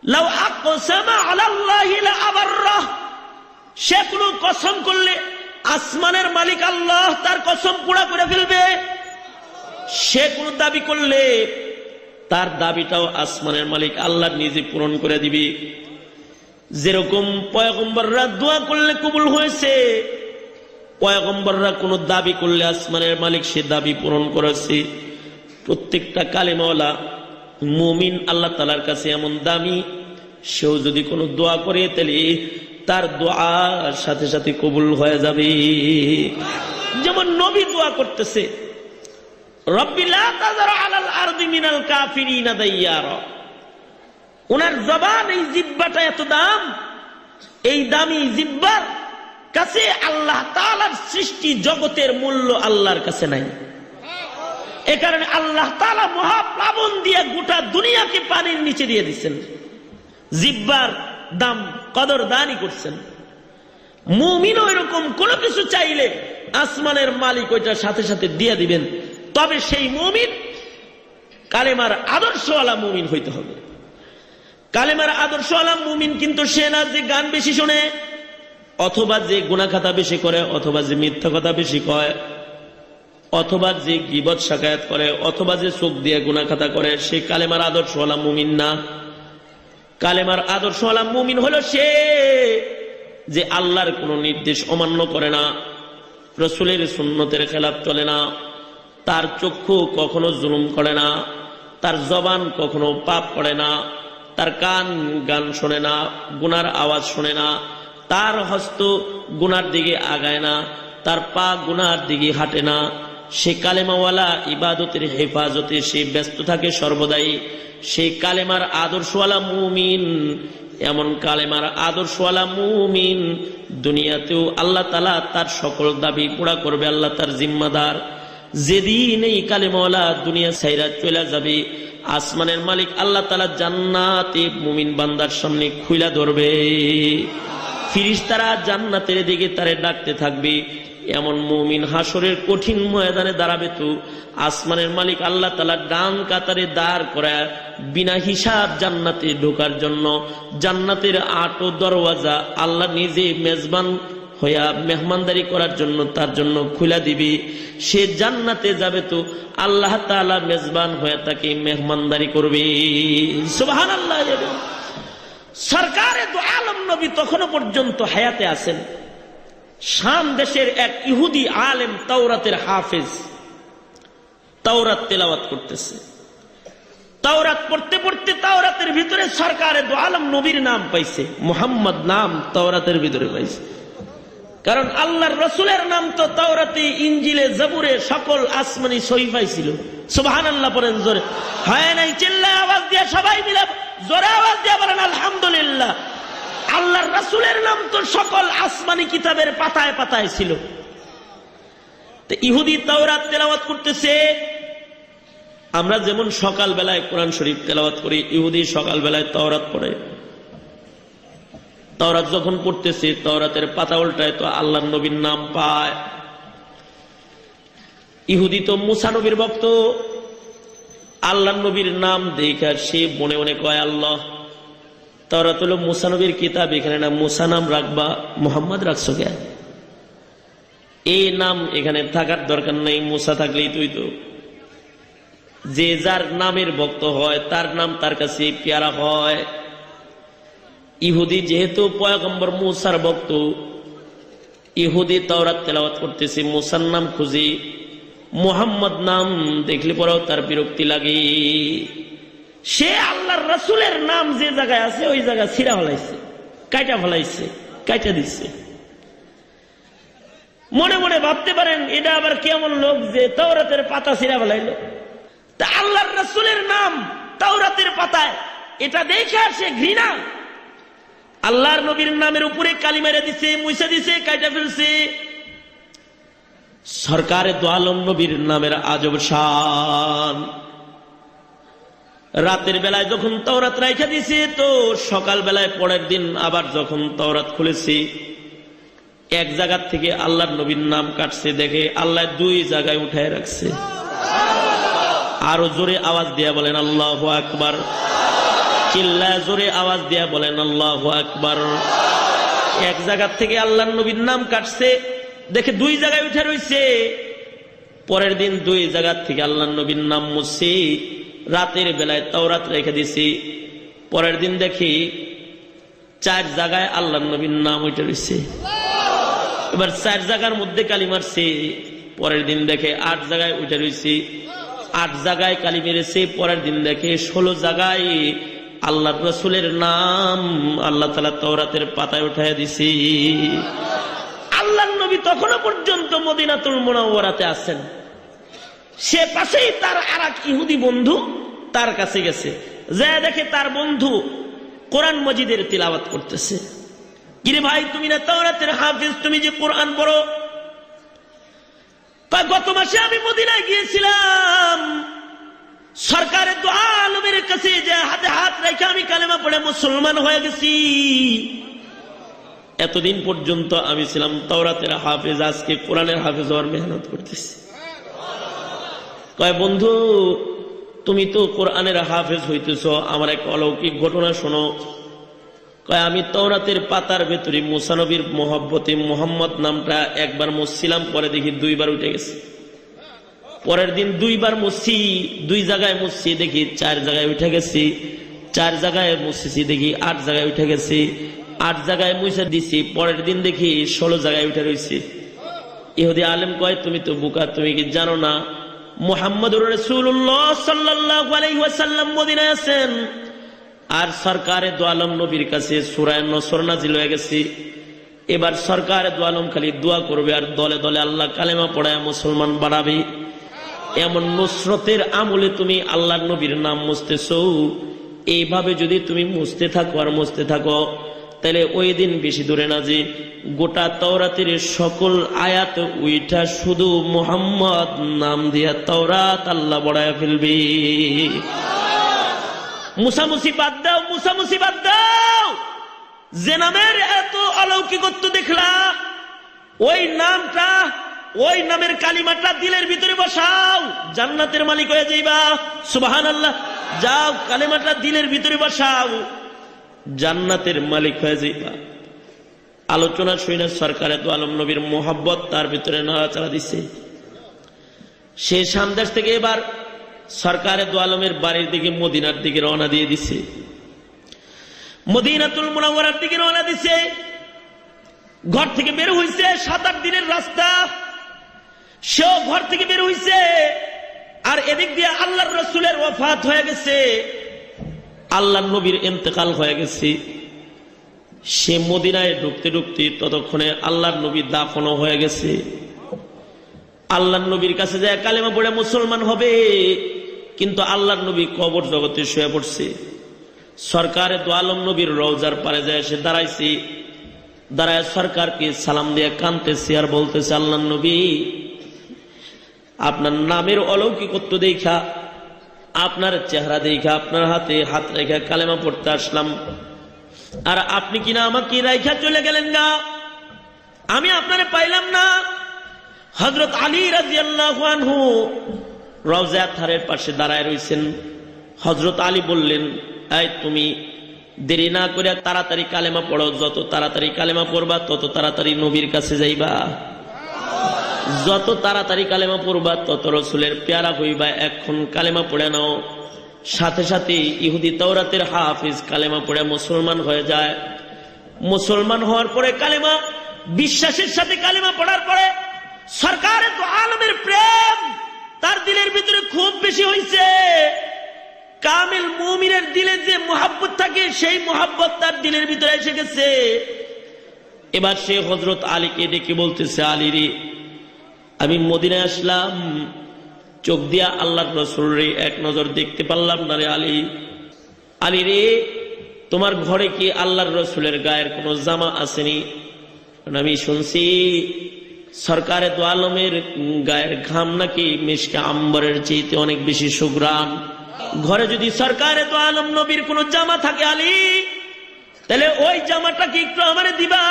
লাউ আকসামা আলাল্লাহি লা আবাররাহ, সে কোনো কসম করলে আসমানের মালিক আল্লাহ তার কসম পুরা করে ফেলবে। সে কোনো দাবি করলে তার দাবিটাও আসমানের মালিক আল্লাহ নিজে পূরণ করে দিবে। যেরকম পয়গম্বররা দোয়া করলে কবুল হয়েছে, পয়গম্বররা কোনো দাবি করলে আসমানের মালিক সে দাবি পূরণ করেছে। প্রত্যেকটা কালেমাওয়ালা মুমিন আল্লাহ তাআলার কাছে এমন দামি, সেও যদি কোনো দোয়া করে তাহলে তার দোয়া সাথে সাথে কবুল হয়ে যাবে। যেমন নবী দোয়া করতেছে, রব্বি লা তাযার আলাল আরদি মিনাল কাফিরিনা দাইয়ারা। ওনার জবান, এই জিহ্বাটা এত দাম, এই দামি জিহ্বার কাছে আল্লাহ তাআলার সৃষ্টি জগতের মূল্য আল্লাহর কাছে নাই। এ কারণে আল্লাহ তাআলা মহাপ্লাবন দিয়ে গোটা দুনিয়াকে পানির নিচে দিয়ে দিচ্ছেন। জিহ্বার দাম কদর দানই করছেন। মুমিনও এরকম কোনো কিছু চাইলে আসমানের মালিক ওইটার সাথে সাথে দিয়ে দিবেন। তবে সেই মুমিন কালেমার আদর্শওয়ালা মুমিন হইতে হবে। কালেমার আদর্শওয়ালা মুমিন কিন্তু সে না যে গান বেশি শোনে, অথবা যে গুনাহখাতা বেশি করে, অথবা যে মিথ্যা কথা বেশি কয়, অথবা যে গীবত শাকায়াত করে, অথবা যে চোখ দিয়ে গুনাহখাতা করে, সে কালেমার আদর্শওয়ালা মুমিন না। কালেমার আদর্শওয়ালা মুমিন হলো সে যে আল্লাহর কোনো নির্দেশ অমান্য করে না, রসুলের সুন্নতের খেলাফ চলে না, তার চক্ষু কখনো জুলুম করে না, তার জবান কখনো পাপ করে না, তার কান গান শোনে না, গুনার আওয়াজ শোনে না, তার হস্ত গুনার দিকে আগায় না, তার পা গুনার দিকে হাঁটে না, সে কালেমাওয়ালা ইবাদতের হেফাজতে সে ব্যস্ত থাকে সর্বদাই, সেই কালেমার আদর্শওয়ালা মুমিন, এমন কালেমার আদর্শওয়ালা মুমিন দুনিয়াতেও আল্লাহ তাআলা তার সকল দাবি পুরা করবে, আল্লাহ তার জিম্মাদার। যেদিন এই কালেমাওয়ালা দুনিয়া ছাইরা চলে যাবে, আসমানের মালিক আল্লাহ তাআলা জান্নাতে মুমিন বান্দার সামনে খুইলা ধরবে, ফিরিস্তারা জান্নাতের দিকে তারে ডাকতে থাকবে। এমন মুমিন হাসরের কঠিন ময়দানে দাঁড়াবে, তো আসমানের মালিক আল্লাহ তাআলা ডান কাতারে দাঁড় করায় বিনা হিসাব জান্নাতে ঢোকার জন্য জান্নাতের ৮ দরওয়াজা আল্লাহ নিজে মেজবান হইয়া মেহমানদারি করার জন্য তার জন্য খুলে দিবে। সে জান্নাতে যাবে, তো আল্লাহ তাআলা মেজবান হয়ে তাকে মেহমানদারি করবে। সুবহানাল্লাহ। সরকারে দু আলম নবী তখনও পর্যন্ত হায়াতে আছেন। শাম দেশের এক ইহুদি আলেম তাওরাতের হাফেজ তাওরাত তেলাওয়াত করতেছে। তাওরাত পড়তে পড়তে তাওরাতের ভিতরে সরকারে দু আলম নবীর নাম পাইছে, মুহাম্মদ নাম তাওরাতের ভিতরে পাইছে। কারণ আল্লাহর রসুলের নাম তো তাওরাতে, ইনজিলে, জবুরে সকল আসমানি সহিফায় ছিল। সুবহানাল্লাহ পড়েন জোরে। হয় নাই চিল্লায় আওয়াজ দিয়ে সবাই মিলে জোরে আওয়াজ দিয়ে বলেন আলহামদুলিল্লাহ। আল্লাহর রাসূলের নাম তো সকল আসমানি কিতাবের পাতায় পাতায় ছিল। তো ইহুদি তাওরাত তেলাওয়াত করতেছে। আমরা যেমন সকাল বেলায় কোরআন শরীফ তেলাওয়াত করি, ইহুদি সকাল বেলায় তাওরাত পড়ে। তাওরাত যখন পড়তেছে, তাওরাতের পাতা উল্টায় তো আল্লাহর নবীর নাম পায়। ইহুদি তো মুসা নবীর ভক্ত, আল্লাহর নবীর নাম দেখা সে মনে মনে কয়, আল্লাহ তাওরাত হলো মুসা নবীর কিতাব, এখানে না মুসা নাম রাখবা, মুহাম্মদ রাখছো কেন? এই নাম এখানে থাকার দরকার নেই, মুসা থাকলেই তুই তো। যে যার নামের ভক্ত হয় তার নাম তার কাছে পেয়ারা হয়। ইহুদি যেহেতু পয়গম্বর মুসার ভক্ত, ইহুদি তাওরাত তেলাওয়াত করতেছে, মুসার নাম খুঁজি, মুহাম্মদ নাম দেখলে পরেও তার বিরক্তি লাগে। সে আল্লাহর রাসূলের নাম যে জায়গায় আছে ওই জায়গা ছিঁড়া ফেলাইছে, কাইটা ফেলাইছে, কাইটা দিচ্ছে। মনে মনে ভাবতে পারেন এটা আবার কেমন লোক যে তাওরাতের পাতা ছিঁড়া ফেলাইলো। তা আল্লাহর রাসূলের নাম তাওরাতের পাতায়, এটা দেখে সে ঘৃণা। আল্লাহর নবীর নামের উপরে কালি মেরে দিছে, মুছে দিছে, কাইটা ফেলছে। সরকারে দু আলম নবীর নামের আজব শান। রাতের বেলায় যখন তাওরাত রাইখা দিছে, তো সকাল বেলায় পরের দিন আবার যখন তাওরাত খুলেছি, এক জায়গা থেকে আল্লাহর নবীর নাম কাটছে, দেখে আল্লাহ 2 জায়গায় উঠায় রাখছে। আরো জোরে আওয়াজ দিয়া বলেন আল্লাহু আকবার। চিল্লায় জোরে আওয়াজ দিয়া বলেন আল্লাহু আকবার। এক জায়গা থেকে আল্লাহর নবীর নাম কাটছে, দেখে 2 জায়গায় উঠে রইছে। পরের দিন 2 জায়গা থেকে আল্লাহর নবীর নাম মুছছি। রাতের বেলায় তাওরাত রেখে দিছি, পরের দিন দেখি 4 জায়গায় আল্লাহর নবীর নাম উঠে রইছে। এবার 4 জায়গার মধ্যে কালি মারছে, পরের দিন দেখে 8 জায়গায় উঠে রইছে। 8 জায়গায় কালি মেরেছে, পরের দিন দেখে 16 জায়গায় আল্লাহর রাসূলের নাম আল্লাহ তাআলা তাওরাতের পাতায় উঠায় দিছে। আল্লাহর নবী তখনও পর্যন্ত মদিনাতুল মুনাওয়ারাতে আছেন। সে পাশেই তার আরেক ইহুদি বন্ধু তার কাছে গেছে, যে দেখে তার বন্ধু কোরআন মজিদের তিলাওয়াত করতেছে। কিরে ভাই, তুমি না তাওরাতের হাফেজ, তুমি যে কোরআন পড়ো? গত মাসে আমি মদিনায় গিয়েছিলাম, সরকারে দু আলমের কাছে যে হাতে হাত রেখে আমি কালেমা পড়ে মুসলমান হয়ে গেছি। এতদিন পর্যন্ত আমি ছিলাম তাওরাতের হাফেজ, আজকে কোরআনের হাফেজ হওয়ার মেহনত করতেছি। কয় বন্ধু, তুমি তো কোরআনের হাফেজ হইতেছ, আমার এক অলৌকিক ঘটনা শোনো। কয় আমি তাওরাতের পাতার ভেতরে মুসা নবীর মোহব্বতে মুহাম্মদ নামটা একবার মুছছিলাম, পরে দেখি 2 বার উঠে গেছে। পরের দিন 2 বার মুছছি, 2 জায়গায় মুছছি, দেখি 4 জায়গায় উঠে গেছি। 4 জায়গায় মুছছি, দেখি 8 জায়গায় উঠে গেছি। 8 জায়গায় মুছে দিছি, পরের দিন দেখি 16 জায়গায় উঠে রয়েছে। ইহুদি আলেম কয়, তুমি তো বোকা, তুমি কি জানো না মুহাম্মদুর রাসূলুল্লাহ সাল্লাল্লাহু আলাইহি ওয়াসাল্লাম মদিনায় আছেন, আর সরকারে দু আলম নবীর কাছে সূরা নসর নাজিল হয়ে গেছে। এবার সরকারে দু আলম খালি দোয়া করবে আর দলে দলে আল্লাহ কালেমা পড়ায় মুসলমান বাড়াবে। এমন নুসরতের আমলে তুমি আল্লাহর নবীর নাম মুছতেছো। এইভাবে যদি তুমি মুছতে থাকো আর মুছতে থাকো, তাহলে ওই দিন বেশি দূরে না যে গোটা তাওরাতের সকল আয়াত উইটা শুধু মুহাম্মদ নাম দিয়া তাওরাত আল্লাহ বড়ায় ফেলবে। মুসামুসি বাদ দাও, মুসামুসি বাদ দাও। যে নামের এত অলৌকিকত্ব দেখলা, ওই নামটা, ওই নামের কালিমাটা দিলের ভিতরে বসাও, জান্নাতের মালিক হয়ে যাইবা। সুবহানাল্লাহ। যাও, কালিমাটা দিলের ভিতরে বসাও, জান্নাতের মালিক হয়ে যাইবা। আলোচনা শুনে সরকারে দু আলম নবীর মোহাব্বত তার ভিতরে নাড়াচাড়া দিছে। সে সামদেশ থেকে এবার সরকারে দু আলমের বাড়ির দিকে মদিনার দিকে রওনা দিয়ে দিছে, মদিনাতুল মুনাওয়ারার দিকে রওনা দিছে। ঘর থেকে বের হইছে, 7-8 দিনের রাস্তা। সেও ঘর থেকে বের হইছে, আর এদিক দিয়ে আল্লাহর রাসূলের ওয়াফাত হয়ে গেছে, আল্লাহর নবীর ইন্তেকাল হয়ে গেছে। সে মদিনায় ঢুকতে ঢুকতে ততক্ষণে আল্লাহর নবী দাফনও হয়ে গেছে। আল্লাহর নবীর কাছে যায় কালেমা পড়ে মুসলমান হবে, কিন্তু আল্লাহর নবী কবর জগতে শুয়ে পড়ছে। সরকারে দু আলম নবীর রওজার পারে যায় সে দাঁড়াইছে, দাঁড়ায় সরকারকে সালাম দিয়ে কাঁদতেছে আর বলতেছে, আল্লাহর নবী, আপনার নামের অলৌকিকত্ব দেখা, আপনার চেহারা দেখা, আপনার হাতে হাত রেখা কালেমা পড়তে আসলাম, আর আপনি কিনা আমাকে রাইখা চলে গেলেন গা, আমি আপনারে পাইলাম না। হযরত আলী রাদিয়াল্লাহু আনহু রওজা থারের পাশে দাঁড়ায় রইছেন। হযরত আলী বললেন, এই তুমি দেরি না করে তাড়াতাড়ি কালেমা পড়ো, যত তাড়াতাড়ি কালেমা পড়বা তত তাড়াতাড়ি নবীর কাছে যাইবা, যত তাড়াতাড়ি কালেমা পড়বা তত রাসূলের পেয়ারা হইবা। এখন কালেমা পড়ে নাও। সাথে সাথে ইহুদি তাওরাতের হাফিজ কালেমা পড়ে মুসলমান হয়ে যায়। মুসলমান হওয়ার পরে কালেমা, বিশ্বাসের সাথে কালেমা পড়ার পরে সরকারে দু আলমের প্রেম তার দিলের ভিতরে খুব বেশি হইছে। কামিল মুমিনের দিলে যে মুহাব্বত থাকে, সেই মুহাব্বত তার দিলের ভিতরে এসে গেছে। এবার সে হযরত আলীকে ডেকে বলতেছে, আলী রে, আমি মদিনায় আসলাম, চোখ দিয়া আল্লাহর রাসূল রে এক নজর দেখতে পারলাম না রে আলী। আলী রে, তোমার ঘরে কি আল্লাহর রাসূলের গায়ের কোনো জামা আসেনি? আমি শুনছি সরকারে দু আলমের গায়ের ঘাম নাকি মিশকে আম্বরের চেয়ে অনেক বেশি সুঘ্রাণ। ঘরে যদি সরকারে দু আলম নবীর কোন জামা থাকে আলী, তাহলে ওই জামাটা কি একটু আমারে দিবা?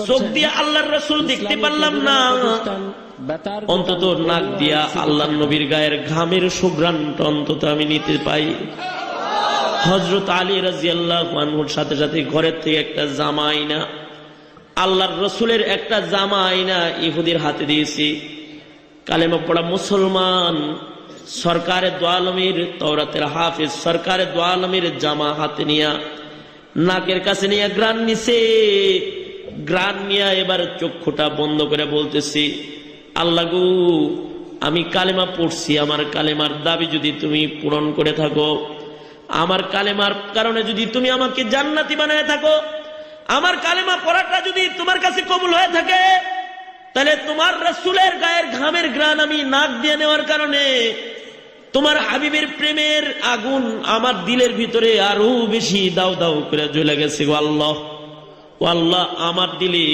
চোখ দিয়ে আল্লাহর রাসূল দেখতে পারলাম না, অন্তত নাক দিয়া আল্লাহর নবীর গায়ের ঘামের সুঘ্রাণটা অন্তত আমি নিতে পাই। হযরত আলী রাদিয়াল্লাহু আনহুর সাথে সাথে ঘরের থেকে একটা জামা আইনা, আল্লাহর রাসূলের একটা জামা আইনা ইহুদির হাতে দিয়েছি। কালেমা পড়া মুসলমান সরকারে দু আলমের তাওরাতের হাফেজ সরকারে দু আলমের জামা হাতে নিয়া নাকের কাছে নিয়ে গ্রান নিছে। গ্রান নিয়া এবার চক্ষুটা বন্ধ করে বলতেছি, আল্লাহ গো, আমি কালেমা পড়ছি, আমার কালেমার দাবি যদি তুমি পূরণ করে থাকো, আমার কালেমার কারণে যদি তুমি আমাকে জান্নাতি বানায় থাকো, আমার কালেমা পড়াটা যদি তোমার কাছে কবুল হয়ে থাকে, তাহলে তোমার রাসূলের গায়ের ঘামের গ্রান আমি নাক দিয়ে নেওয়ার কারণে তোমার হাবিবের প্রেমের আগুন আমার দিলের ভিতরে আরো বেশি দাও দাও করে জ্বলে গেছে। গো আল্লাহ, ও আল্লাহ, আমার দিলে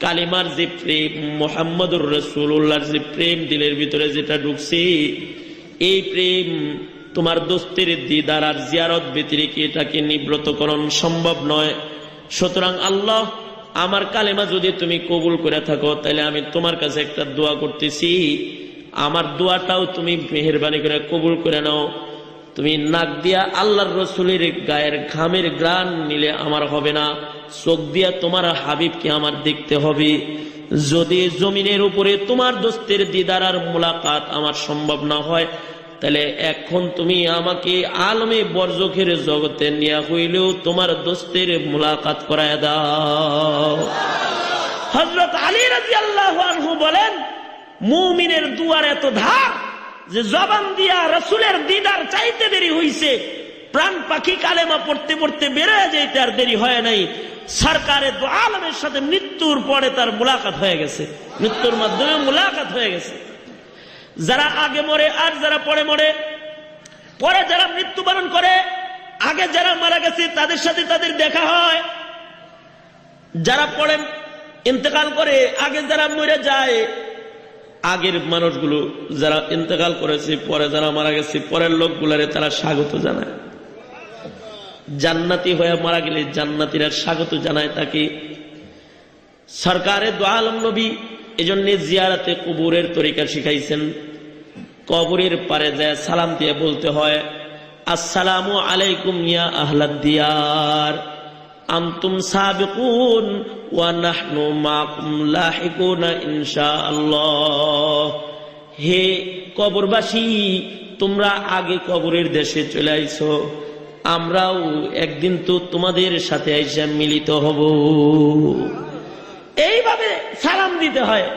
কালিমার যে প্রেম, মুহাম্মদুর রাসূলুল্লাহর যে প্রেম দিলের ভিতরে যেটা ঢুকছে, এই প্রেম তোমার দোস্তের দিদার আর জিয়ারত ব্যতিরেক এটাকে নিবৃতকরণ সম্ভব নয়। সুতরাং আল্লাহ, আমার কালেমা যদি তুমি কবুল করে থাকো, তাহলে আমি তোমার কাছে একটা দোয়া করতেছি, আমার দোয়াটাও তুমি মেহেরবানি করে কবুল করে নাও। তুমি নাক দিয়া আল্লাহর রাসূলের গায়ের ঘামের গ্রাণ নিলে আমার হবে না, চোখ দিয়া তোমার হাবিবকে আমার দেখতে হবে। যদি জমিনের উপরে তোমার দোস্তের দিদার আর মুলাকাত আমার সম্ভব না হয়, তাহলে এখন তুমি আমাকে আলমে বরজখের জগতে নিয়া হইলেও তোমার দোস্তের মুলাকাত করায় দাও। হযরত আলী রাদিয়াল্লাহু আনহু বলেন, মুমিনের দুয়ার এত ধার যে জবান দিয়া রাসূলের দিদার চাইতে দেরি হইছে, প্রাণ পাখি কালেমা পড়তে পড়তে বেরোয় যাইতে আর দেরি হয় নাই। সরকারে দু আলমের সাথে মৃত্যুর পরে তার মুলাকাত হয়ে গেছে, মৃত্যুর মাধ্যমে মুলাকাত হয়ে গেছে। যারা আগে মরে আর যারা পরে মরে, পরে যারা মৃত্যুবরণ করে, আগে যারা মারা গেছে তাদের সাথে তাদের দেখা হয়। যারা পরে ইন্তেকাল করে, আগে যারা মরে যায়, আগের মানুষগুলো যারা ইন্তেকাল করেছে, পরে যারা মারা গেছে, পরের লোকগুলারে তারা স্বাগত জানায়। জান্নাতি হয়ে মারা গেলে জান্নাতীরা স্বাগত জানায় তাকে। সরকারে দু আলম নবী এজন্য জিয়ারতে কবরের তরিকা শিখাইছেন। কবরের পারে যায় সালাম দিয়ে বলতে হয়, আসসালামু আলাইকুম ইয়া আহলাদ দিয়ার আনতুম সাবিকুন ওয়া নাহনু মাকুম লাহিকুনা ইনশাআল্লাহ। হে কবরবাসী, তোমরা আগে কবরের দেশে চলে আইছো, আমরাও একদিন তো তোমাদের সাথে আইসা মিলিত হব। এইভাবে সালাম দিতে হয়।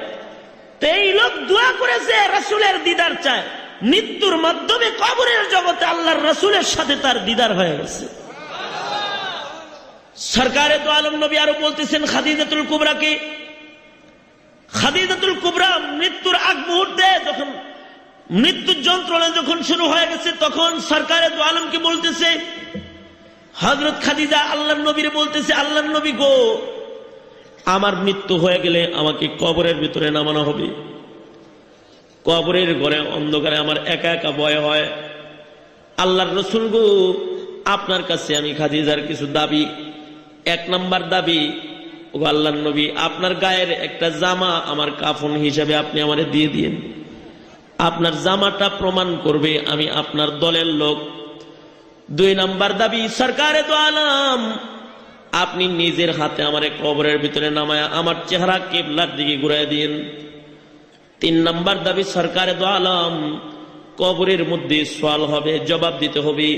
তো এই লোক দোয়া করেছে, রাসূলের দিদার চায়, মৃত্যুর মাধ্যমে কবরের জগতে আল্লাহর রাসূলের সাথে তার দিদার হয়ে গেছে। সরকারে দু আলম নবী আরো বলতেছেন খাদিজাতুল কুবরাকে, খাদিজাতুল কুবরা মৃত্যুর আগ মুহূর্তে যখন মৃত্যুর যন্ত্রণা যখন শুরু হয়ে গেছে, তখন সরকারে দু আলমকে বলতেছে, হযরত খাদিজা আল্লাহর নবীর বলতেছে, আল্লাহর নবী গো, আমার মৃত্যু হয়ে গেলে আমাকে কবরের ভিতরে নামানো হবে। কবরের ঘরে অন্ধকারে আমার একা একা ভয় হয়। আল্লাহর রাসূল গো, আপনার কাছে আমি খাদিজার কিছু দাবি। এক নাম্বার দাবি, ও আল্লাহর নবী, আপনার গায়ের একটা জামা আমার কাফন হিসাবে আপনি আমারে দিয়ে দিন। আপনার জামাটা প্রমাণ করবে আমি আপনার দলের লোক। দুই নাম্বার দাবি, সরকারে দু আলম, আপনি নিজের হাতে আমার কবরের ভিতরে নামায়া আমার চেহারা কিবলার দিকে ঘুরাই দিন। তিন নাম্বার দাবি, সরকারে দু আলম, কবরের মধ্যে সওয়াল হবে, জবাব দিতে হবে।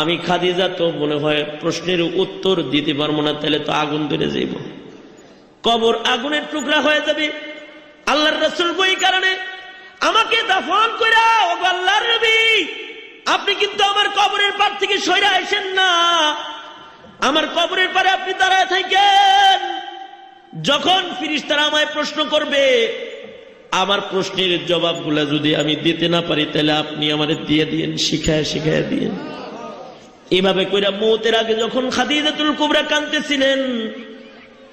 আমি খাদিজা তো মনে হয় প্রশ্নের উত্তর দিতে পারবো না, তাহলে তো আগুন ধরে যাইব, কবর আগুনের টুকরা হয়ে যাবে। আল্লাহর রাসূল ওই কারণে আমাকে দাফন কইরা, ও আল্লাহর নবী, আপনি কিন্তু আমার কবরের পার থেকে সইরা আইসেন না, আমার কবরের পারে আপনি দাঁড়ায় থাকেন। যখন ফেরেশতারা আমায় প্রশ্ন করবে, আমার প্রশ্নের জবাবগুলো যদি আমি দিতে না পারি, তাহলে আপনি আমারে দিয়ে দিয়েন, শিখায় শিখায় দিয়েন। এভাবে কইরা মওতের আগে যখন খাদিজাতুল কুবরা কাঁদতেছিলেন,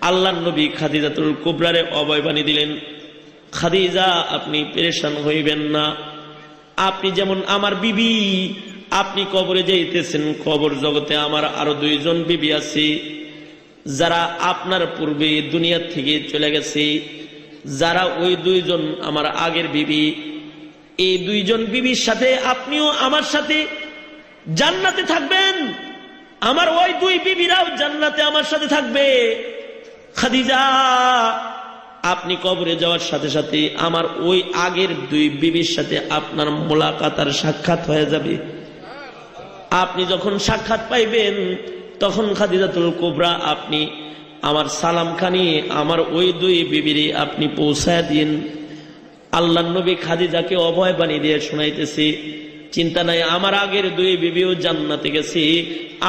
আল্লাহর নবী খাদিজাতুল কুবরারে অভয়বাণী দিলেন, খাদিজা আপনি পেরেশান হইবেন না, আপনি যেমন আমার বিবি, আপনি কবরে যাইতেছেন, কবর জগতে আমার আরো দুইজন বিবি আছে যারা আপনার পূর্বে দুনিয়া থেকে চলে গেছে, যারা ওই দুইজন আমার আগের বিবি। এই দুইজন বিবির সাথে আপনিও আমার সাথে জান্নাতে থাকবেন, আমার ওই দুই বিবিরাও জান্নাতে আমার সাথে থাকবে। খাদিজা, আপনি কবরে যাওয়ার সাথে সাথে আমার ওই আগের দুই বিবির সাথে আপনার মোলাকাত আর সাক্ষাৎ হয়ে যাবে। আপনি যখন সাক্ষাৎ পাইবেন, তখন খাদিজাতুল কুবরা আপনি আমার সালামখানি আমার ওই দুই বিবিরে আপনি পৌঁছায় দিন। আল্লাহর নবী খাদিজাকে অভয় বাণী দিয়ে শোনাইতেছে, চিন্তা নাই, আমার আগের দুই বিবিও জান্নাতে গেছে,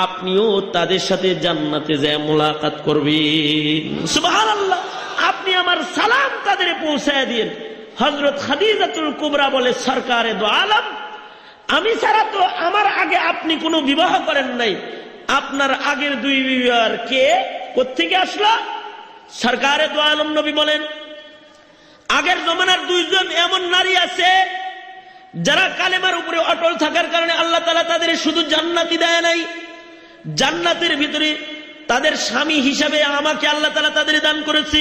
আপনিও তাদের সাথে জান্নাতে যায় মোলাকাত করবেন। সুবহানাল্লাহ, আপনি আমার সালাম তাদের পৌঁছায় দিন। হযরত খাদিজাতুল কুবরা বলে, সরকারে দু আলম, আমি ছাড়া তো আমার আগে আপনি কোনো বিবাহ করেন নাই, আপনার আগের দুই বিবাহ কে কোত্থেকে আসলো? সরকারে দু আলম নবী বলেন, আগের জমানার দুইজন এমন নারী আছে যারা কালেমার উপরে অটল থাকার কারণে আল্লাহ তাআলা তাদের শুধু জান্নাতি দেয় নাই, জান্নাতের ভিতরে তাদের স্বামী হিসাবে আমাকে আল্লাহ তাআলা তাদের দান করেছে।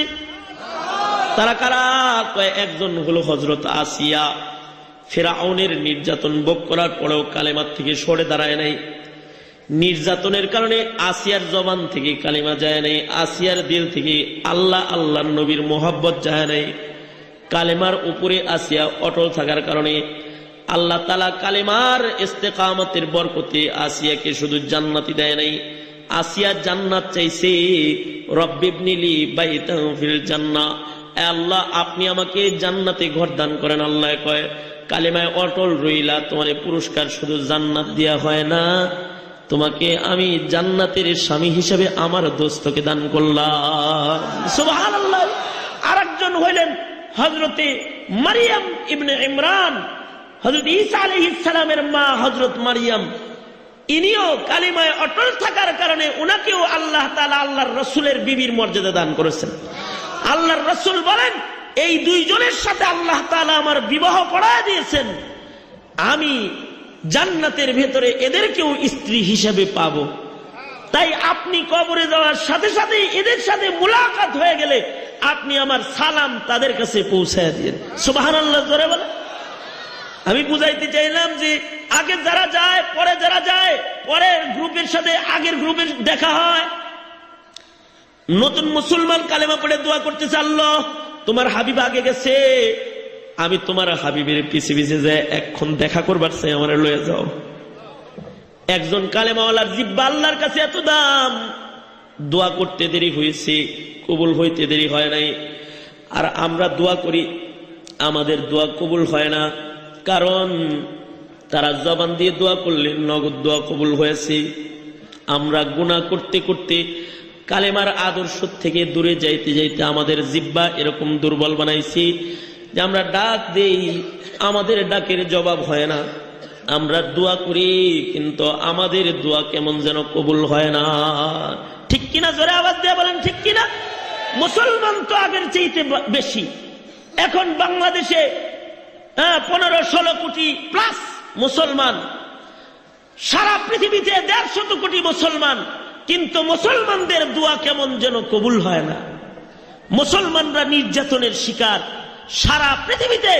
তারা কারা? একজন হলো হযরত আসিয়া, ফিরআউনের নির্যাতন ভোগ করার পরেও কালেমার থেকে সরে দাঁড়ায় নাই। নির্যাতনের কারণে আসিয়ার জবান থেকে কালিমা যায় নাই, আসিয়ার দিল থেকে আল্লাহ আল্লাহর নবীর মোহাব্বত যায় নাই। কালেমার উপরে আসিয়া অটল থাকার কারণে আল্লাহ তাআলা কালেমার ইস্তেকামতের বরকতে আসিয়াকে শুধু জান্নাতি দেয় নাই, আসিয়া জান্নাত চাইছে। রব্বিবনিলি বাইতান ফিল জান্নাহ, আল্লাহ আপনি আমাকে জান্নাতে ঘর দান করেন। আল্লাহ কয় কালেমায় অটল রইলা, তোমার পুরস্কার শুধু জান্নাত দেয়া হয় না, তোমাকে আমি জান্নাতের স্বামী হিসেবে আমার দোস্তকে দান করলাম। সুবহানাল্লাহ। আরেকজন হইলেন হযরতে মারিয়াম ইবনে ইমরান, হযরত ঈসা আলাইহিস সালামের মা হযরত মারিয়াম। ইনিও কালিমায় অটল থাকার কারণে উনাকেও আল্লাহ তাআলা আল্লাহর রাসূলের বিবির মর্যাদা দান করেছেন। আল্লাহর রাসূল বলেন এই দুইজনের সাথে আল্লাহ তাআলা আমার বিবাহ পড়ায় দিয়েছেন, আমি জান্নাতের ভেতরে এদেরকেও স্ত্রী হিসেবে পাবো। তাই আপনি কবরে যাওয়ার সাথে সাথে এদের সাথে মুলাকাত হয়ে গেলে আপনি আমার সালাম তাদের কাছে পৌঁছায় দিন। সুবহানাল্লাহ জোরে বলেন। আমি বুঝাইতে চাইলাম যে আগে যারা যায় পরে যারা যায়, পরের গ্রুপের সাথে আগের গ্রুপের দেখা হয়। নতুন মুসলমান কালেমা পড়ে দোয়া করতেছে, আল্লাহ তোমার হাবিব আগে গেছে, আমি তোমার হাবিবের পিছে পিছে যায় এখন দেখা করবার চাই, আমার লয়ে যাও। একজন কালেমাওয়ালার জিব্বা আল্লাহর কাছে এত দাম, দোয়া করতে দেরি হয়েছে, কবুল হইতে দেরি হয় নাই। আর আমরা দোয়া করি, আমাদের দোয়া কবুল হয় না, কারণ তারা জবান দিয়ে দোয়া করলে নগদ দোয়া কবুল হয়েছে। আমরা গুনাহ করতে করতে কালেমার আদর্শ থেকে দূরে যাইতে যাইতে আমাদের জিব্বা এরকম দুর্বল বানাইছি যে আমরা ডাক দেই, আমাদের ডাকের জবাব হয় না। আমরা দোয়া করি কিন্তু আমাদের দোয়া কেমন যেন কবুল হয় না। ঠিক কিনা? জোরে আওয়াজ দিয়ে বলেন ঠিক কিনা? মুসলমান তো আগের চাইতে বেশি। এখন বাংলাদেশে 15-16 কোটি প্লাস মুসলমান, সারা পৃথিবীতে 150 কোটি মুসলমান, কিন্তু মুসলমানদের দোয়া কেমন যেন কবুল হয় না। মুসলমানরা নির্যাতনের শিকার, সারা পৃথিবীতে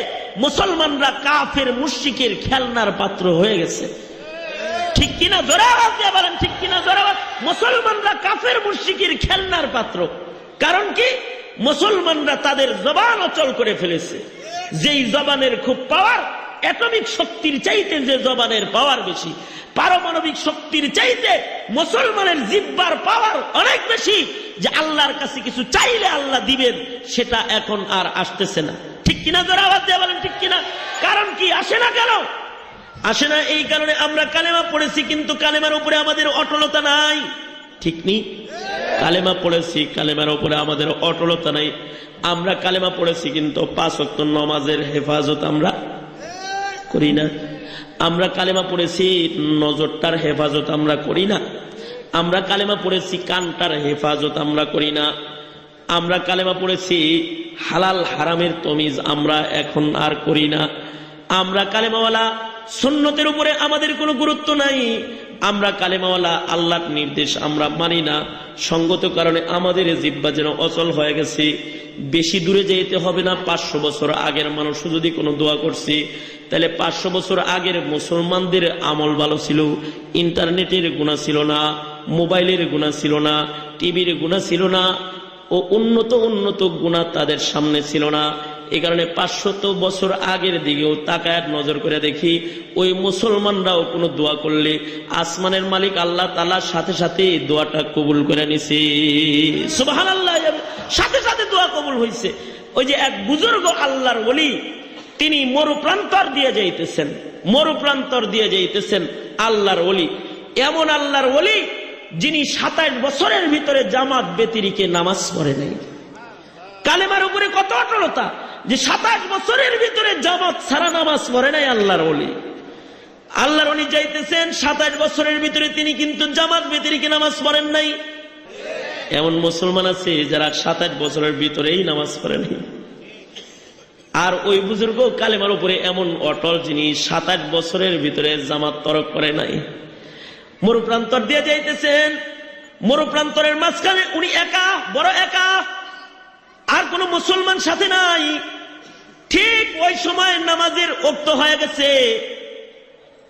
মুসলমানরা কাফের মুশরিকের খেলনার পাত্র হয়ে গেছে। ঠিক কিনা? জোরে আওয়াজ দিয়ে বলেন ঠিক কিনা? জোরে আওয়াজ। মুসলমানরা কাফের মুশরিকের খেলনার পাত্র। কারণ কি? মুসলমানরা তাদের জবান অচল করে ফেলেছে। যেই জবানের খুব পাওয়ার, অ্যাটমিক শক্তির চাইতে যে জবানের পাওয়ার বেশি, পারমাণবিক শক্তির চাইতে মুসলমানের জিহ্বার পাওয়ার অনেক বেশি, যে আল্লাহর কাছে কিছু চাইলে আল্লাহ দিবেন, সেটা এখন আর আসতেছে না। ঠিক কিনা? জোরে আওয়াজ দিয়ে বলেন ঠিক কিনা? কারণ কি? আসে না কেন? আসে না এই কারণে আমরা কালেমা পড়েছি কিন্তু কালেমার উপরে আমাদের অটলতা নাই। ঠিক নেই? কালেমা পড়েছি, কালেমার উপরে আমাদের অটলতা নাই। আমরা কালেমা পড়েছি কিন্তু 5 ওয়াক্ত নামাজের হেফাজত আমরা করি না। আমরা কালেমা পড়েছি, নজরটার হেফাজত আমরা করি না। আমরা কালেমা পড়েছি, কানটার হেফাজত আমরা করি না। আমরা কালেমা পড়েছি, হালাল হারামের তমিজ আমরা এখন আর করি না। আমরা কালেমাওয়ালা, সুন্নতের উপরে আমাদের কোনো গুরুত্ব নাই। আমরা কালেমাওয়ালা, আল্লাহর নির্দেশ আমরা মানি না। সঙ্গত কারণে আমাদের জিহ্বা যেন অচল হয়ে গেছে। বেশি দূরে যেতে হবে না, 500 বছর আগের মানুষ যদি কোনো দোয়া করছি, তাহলে 500 বছর আগের মুসলমানদের আমল ভালো ছিল। ইন্টারনেটের গুনাহ ছিল না, মোবাইলের গুনাহ ছিল না, টিভির গুনাহ ছিল না, ও উন্নত গুনাহ তাদের সামনে ছিল না। এই কারণে 500 বছর আগের দিকেও তাকায় নজর করে দেখি, ওই মুসলমানরাও কোনো দোয়া করলে আসমানের মালিক আল্লাহ তাআলা সাথে সাথে দোয়াটা কবুল করে নিছে। সুবহানাল্লাহ। সাথে সাথে দোয়া কবুল হয়েছে। ওই যে এক বুজুর্গ আল্লাহর ওলি, তিনি মরুপ্রান্তর দিয়ে যাইতেছেন, মরুপ্রান্তর দিয়ে যাইতেছেন আল্লাহর ওলি। এমন আল্লাহর ওলি যিনি 27 বছরের ভিতরে জামাত ব্যতিরেকে নামাজ পড়ে নাই। কালেমার উপরে কত অটলতা যে 27 বছরের ভিতরে জামাত ছাড়া নামাজ পড়ে নাই আল্লাহর ওলি। আল্লাহর ওলি যাইতেছেন 27 বছরের ভিতরে তিনি কিন্তু জামাত ব্যতিরেকে নামাজ পড়েন নাই। এমন মুসলমান আছে যারা 27 বছরের ভিতরেই নামাজ পড়ে নাই। আর ওই বুজুর্গ কালেমার উপরে এমন অটল যিনি 27 বছরের ভিতরে জামাত তরক করে নাই। মরুপ্রান্তর দিয়ে যাইতেছেন, মরুপ্রান্তরের মাঝখানে উনি একা, বড় একা, আর কোন মুসলমান সাথে নাই। ঠিক ওই সময় নামাজের ওক্ত হয়ে গেছে।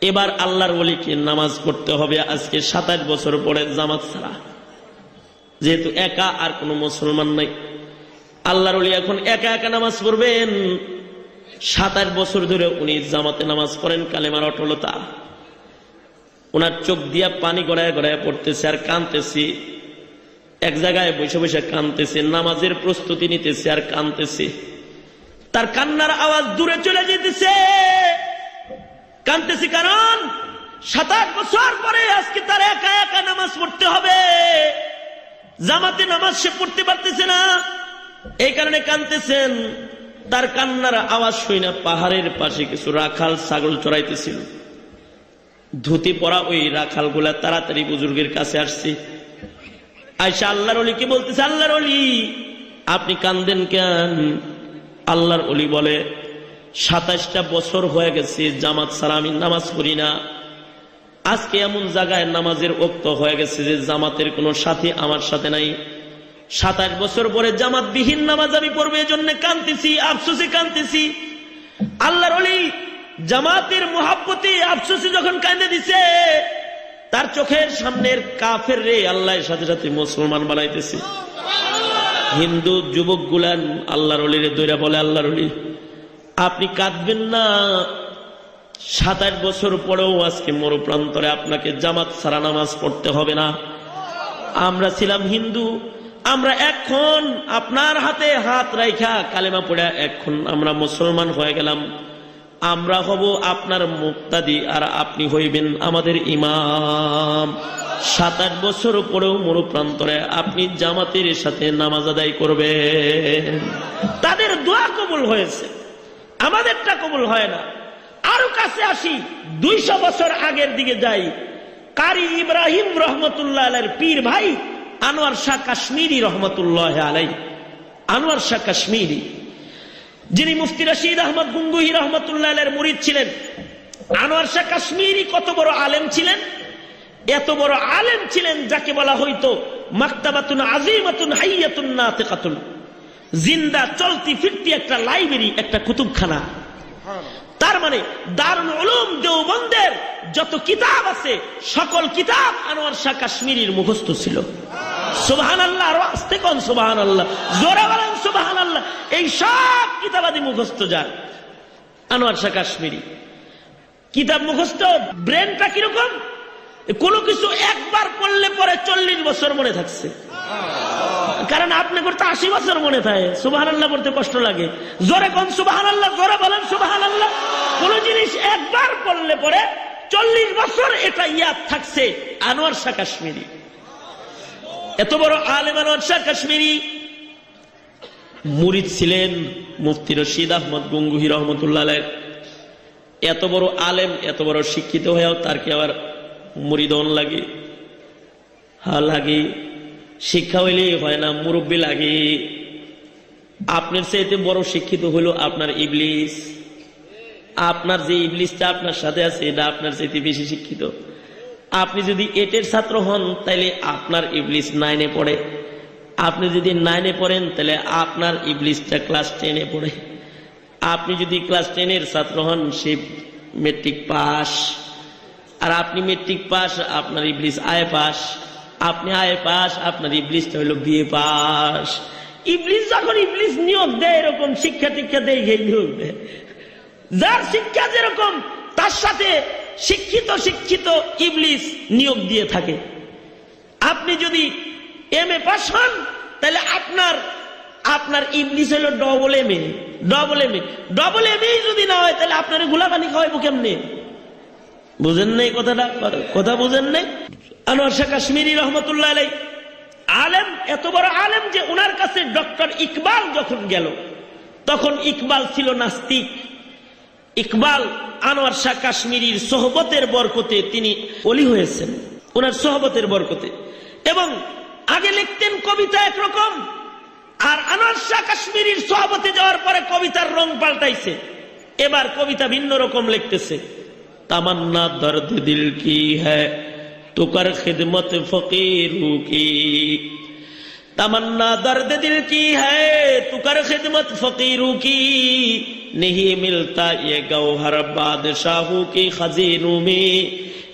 এবার আল্লাহর ওলিকে নামাজ পড়তে হবে আজকে 27 বছর পরে জামাত ছাড়া, যেহেতু একা, আর কোন মুসলমান নাই। আল্লাহর ওলি এখন একা একা নামাজ পড়বেন। 27 বছর ধরে উনি জামাতে নামাজ পড়েন, কালেমার অটলতা। ওনার চোখ দিয়া পানি গড়ায় গড়ায় পড়তেছে আর কাঁদতেছে, এক জায়গায় বসে বসে কাঁদতেছে, নামাজের প্রস্তুতি নিতেছে আর কাঁদতেছে। তার কান্নার আওয়াজ দূরে চলে যেতেছে। কাঁদতেছে কারণ 27 বছর পরে আজকে তার একা একা নামাজ পড়তে হবে, জামাতে নামাজ সে পড়তে পারতেছে না, এই কারণে কাঁদতেছেন। তার কান্নার আওয়াজ শুনে পাহাড়ের পাশে কিছু রাখাল ছাগল চড়াইতেছিল। ধুতি পরা ওই রাখাল গুলা তাড়াতাড়ি বুজুর্গের কাছে আসছে। আয়সা আল্লাহর ওলিকে বলতেছে, আল্লাহর ওলি আপনি কান্দেন কেন? আল্লাহর ওলি বলে, 27টা বছর হয়ে গেছে জামাত ছাড়া আমি নামাজ পড়ি না। আজকে এমন জায়গায় নামাজের ওক্ত হয়ে গেছে যে জামাতের কোনো সাথী আমার সাথে নাই। 27 বছর পরে জামাত বিহীন নামাজ আমি পড়বো, এই জন্য কাঁদতেছি, আফসোসে কাঁদতেছি। আল্লাহর ওলি জামাতের মুহাব্বতে আফসোসে যখন কাঁদে দিছে, তার চোখের সামনের কাফের রে আল্লাহর সাথে সাথে মুসলমান বানাইতেছে। হিন্দু যুবক গুলান আল্লাহর ওলিরে দইরা বলে, আল্লাহর ওলি আপনি কাঁদবেন না, 27 বছর পরেও আজকে মরুপ্রান্তরে আপনাকে জামাত ছাড়া নামাজ পড়তে হবে না। আমরা ছিলাম হিন্দু, আমরা এখন আপনার হাতে হাত রাইখা কালেমা পড়া এখন আমরা মুসলমান হয়ে গেলাম। আমরা হব আপনার মুক্তাদি আর আপনি হইবেন আমাদের ইমাম। 27 বছর পরেও মরুপ্রান্তরে আপনি জামাতের সাথে নামাজ আদায় করবেন। তাদের দোয়া কবুল হয়েছে, আমাদেরটা কবুল হয় না। আরো কাছে আসি, 200 বছর আগের দিকে যাই। কারি ইব্রাহিম রহমতুল্লাহ আলাইহির পীর ভাই আনোয়ার শাহ কাশ্মীরি রহমতুল্লাহ আলাইহি, আনোয়ার শাহ কাশ্মীরি যিনি মুফতি রশিদ আহমদ গঙ্গুহি রহমতুল্লাহ আলাইহির মুরিদ ছিলেন। আনোয়ার শাহ কাশ্মীরি কত বড় আলেম ছিলেন! এত বড় আলেম ছিলেন যাকে বলা হইতো মাকতাবাতুন আযীমাতুন হাইয়াতুন নাতিকাতুন, জিন্দা চলতি ফিরতি একটা লাইব্রেরি, একটা কুতুবখানা। তার মানে দারুল উলুম দেওবন্দের যত কিতাব আছে সকল কিতাব আনোয়ার শাহ কাশ্মীরির মুখস্থ ছিল। সুবহানাল্লাহ, আর আস্তে কোন সুবহানাল্লাহ, জোরে বলেন সুবহানাল্লাহ। এই সব কিতাবাদি মুখস্থ যার আনোয়ার শাহ কাশ্মীরি, কিতাব মুখস্থ। ব্রেনটা কিরকম? কোনো কিছু একবার পড়লে পরে 40 বছর মনে থাকছে। কারণ আপনি করতে 80 বছর মনে থাকে, সুবহানাল্লাহ পড়তে কষ্ট লাগে। জোরে কোন সুবহানাল্লাহ, জোরে বলেন সুবহানাল্লাহ। কোন জিনিস একবার পড়লে পরে 40 বছর এটা ইয়াদ থাকছে। আনোয়ার শাহ কাশ্মীরি এত বড় আলেম। আনোয়ার শাহ কাশ্মীরি মুরিদ ছিলেন মুফতি রশিদ আহমদ গঙ্গুহি রহমতুল্লাহ আলাইহি। এত বড় আলেম, এত বড় শিক্ষিত হয়েও তার কি আবার মুরিদন লাগে? হ্যাঁ লাগে। শিক্ষা হইলে হয় না, মুরব্বী লাগে। আপনার চাইতে বড় শিক্ষিত হইল আপনার ইবলিস। আপনার যে ইবলিসটা আপনার সাথে আছে এটা আপনার চাইতে বেশি শিক্ষিত। আপনি যদি 8-এর ছাত্র হন তাহলে আপনার ইবলিস 9-এ পড়ে। আপনি যদি 9-এ পড়েন তাহলে আপনার ইবলিসটা ক্লাস 10-এ পড়ে। আপনি যদি ক্লাস 10-এর ছাত্র হন সে মেট্রিক পাস, আর আপনি মেট্রিক পাস আপনার ইবলিস আয়ে পাস, আপনি আয়ে পাস আপনার ইবলিসটা হইল বিএ পাস। ইবলিস যখন ইবলিস নিয়োগ দেয় এরকম শিক্ষা টিক্ষা দেয়, নিয়োগ দেয়। যার শিক্ষা যেরকম তার সাথে শিক্ষিত শিক্ষিত ইবলিস নিয়োগ দিয়ে থাকে। আপনি যদি এমএ পাস হন তাহলে আপনার ইবলিস হলো ডবল এমএ। যদি না হয় তাহলে আপনার গোলাপানি খাওয়াইবো কেমনে? বুঝেন নাই কথাটা? কথা বুঝেন নাই? আনোয়ার শাহ কাশ্মীরি রহমতুল্লাহ আলাইহি আলেম, এত বড় আলেম যে ওনার কাছে ডক্টর ইকবাল যখন গেল তখন ইকবাল ছিল নাস্তিক। ইকবাল আনোয়ার শাহ কাশ্মীরির সোহবতের বরকতে তিনি ওলি হয়েছেন, ওনার সোহবতের বরকতে। এবং আগে লিখতেন কবিতা একরকম, আর আনোয়ার শাহ কাশ্মীরির সোহবতে যাওয়ার পরে কবিতার রং পাল্টাইছে, এবার কবিতা ভিন্ন রকম লিখতেছে। तमन्ना दर्द दिल की है तो कर खिदमत फकीरों की, तमन्ना दर्द दिल की है तो कर खिदमत फकीरों की, नहीं मिलता ये गौहर बादशाहों की खजीनों में,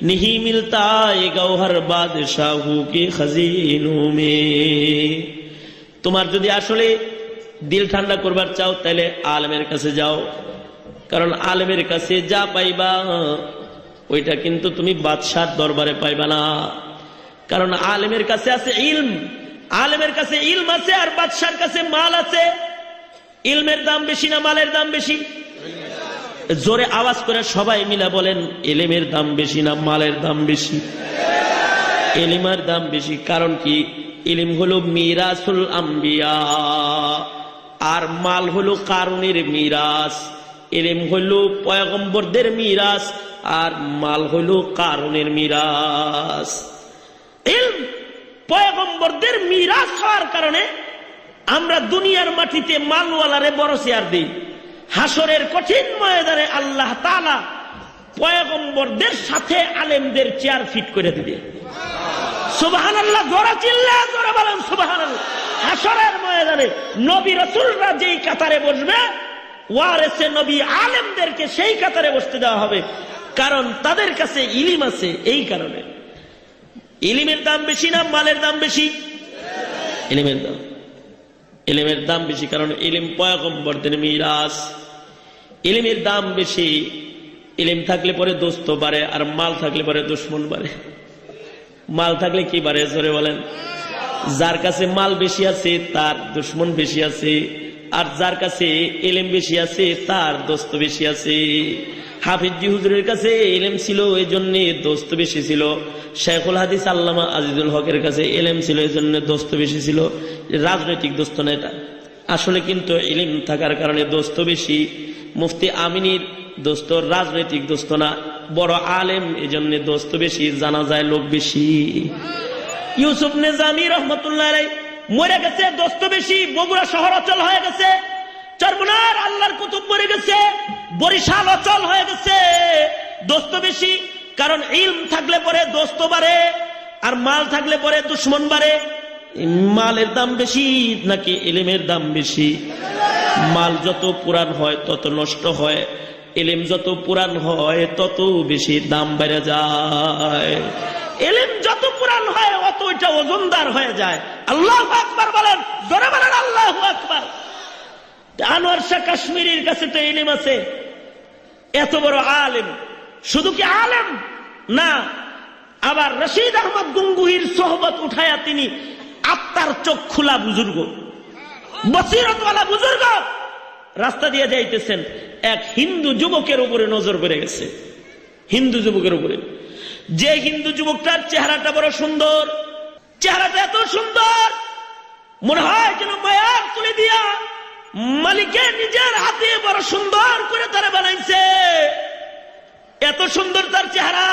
नहीं मिलता ये गौहर बादशाहों की खजीनों में। তোমার যদি আসলে দিল ঠান্ডা করবার চাও তাহলে আলেমের কাছে যাও, কারণ আলেমের কাছে যা পাইবা ওইটা কিন্তু তুমি বাদশার দরবারে পাইবা না। কারণ আলেমের কাছে আছে ইলম, আলেমের কাছে ইলম আছে, আর বাদশার কাছে মাল আছে। ইলমের দাম বেশি না মালের দাম বেশি? জোরে আওয়াজ করে সবাই মিলা বলেন, ইলমের দাম বেশি না মালের দাম বেশি? ইলমের দাম বেশি। কারণ কি? ইলম হলো মিরাসুল আম্বিয়া, আর মাল হলো কারুনের মিরাস। ইলম হলো পয়গম্বরদের মিরাস, আর মাল হলো কারুনের মিরাস। ইলম পয়গম্বরদের মিরাস হওয়ার কারণে আমরা দুনিয়ার মাটিতে মালওয়ালারে বড় চেয়ার দিই। হাসরের কঠিন ময়দানে আল্লাহ তাআলা পয়গম্বরদের সাথে আলেমদের চেয়ার ফিট করে দিবে। সুবহানাল্লাহ, জোরে চিল্লায়া জোরে বলেন সুবহানাল্লাহ। হাসরের ময়দানে নবী রাসূলরা যেই কাতারে বসবে, ওয়ারেসে নবী আলেমদেরকে সেই কাতারে বসতে দেওয়া হবে। কারণ তাদের কাছে ইলম আছে। এই কারণে ইলমের দাম বেশি না মালের দাম বেশি? ইলমের দাম, ইলমের দাম বেশি। কারণ ইলম পয়গম্বরদের মিরাস। ইলমের দাম বেশি। ইলম থাকলে পরে দোস্ত বাড়ে, আর মাল থাকলে পরে দুশমন বাড়ে। মাল থাকলে কি বাড়ে জোরে বলেন? যার কাছে মাল বেশি আছে তার দুশমন বেশি আছে, আর যার কাছে ইলম বেশি আছে তার দোস্ত বেশি আছে। হাফিজি হুজুরের কাছে ইলম ছিল, এই জন্য দোস্ত বেশি ছিল। শেখুল হাদিস আল্লামা আজিজুল হকের কাছে ইলম ছিল, এই জন্য দোস্ত বেশি ছিল। রাজনৈতিক দোস্ত না এটা, আসলে কিন্তু ইলম থাকার কারণে দোস্ত বেশি। মুফতি আমিনীর দোস্ত রাজনৈতিক দোস্ত না, বড় আলেম, এই জন্য দোস্ত বেশি, জানা যায় লোক বেশি। ইউসুফ নিজামী রহমতুল্লাহ আলাইহি মরে গেছে, দোস্ত বেশি। বগুড়া শহর অচল হয়ে গেছে। চরমনার আল্লাহর কুতুব মরে গেছে, বরিশাল অচল হয়ে গেছে, দোস্ত বেশি। কারণ ইলম থাকলে পরে দোস্ত বাড়ে, আর মাল থাকলে পরে দুশমন বাড়ে। মালের দাম বেশি নাকি ইলমের দাম বেশি? মাল যত পুরান হয় তত নষ্ট হয়, ইলম যত পুরান হয় তত বেশি দাম বেড়ে যায়। ইলম যত পুরান হয় অত এটা ওজনদার হয়ে যায়। আল্লাহু আকবার বলেন, জোরে বলেন আল্লাহু আকবার। আনোয়ার শাহ কাশ্মীরির কাছে তো ইলম আছে, এত বড় আলেম। শুধু কি আলেম না, আবার রশিদ আহমদ গঙ্গুহির সোহবত উঠায়া তিনি আত্মার চোখ খোলা বুজুর্গ, বসিরতওয়ালা বুজুর্গ। রাস্তা দিয়ে যাইতেছেন, এক হিন্দু যুবকের উপরে নজর পড়ে গেছে। হিন্দু যুবকের উপরে, যে হিন্দু যুবকটার চেহারাটা বড় সুন্দর, চেহারাটা এত সুন্দর মনে হয় যেন মায়ার তুলে দিয়া মালিকের নিজের হাতে বড় সুন্দর করে তারা বানাইছে। এত সুন্দর তার চেহারা।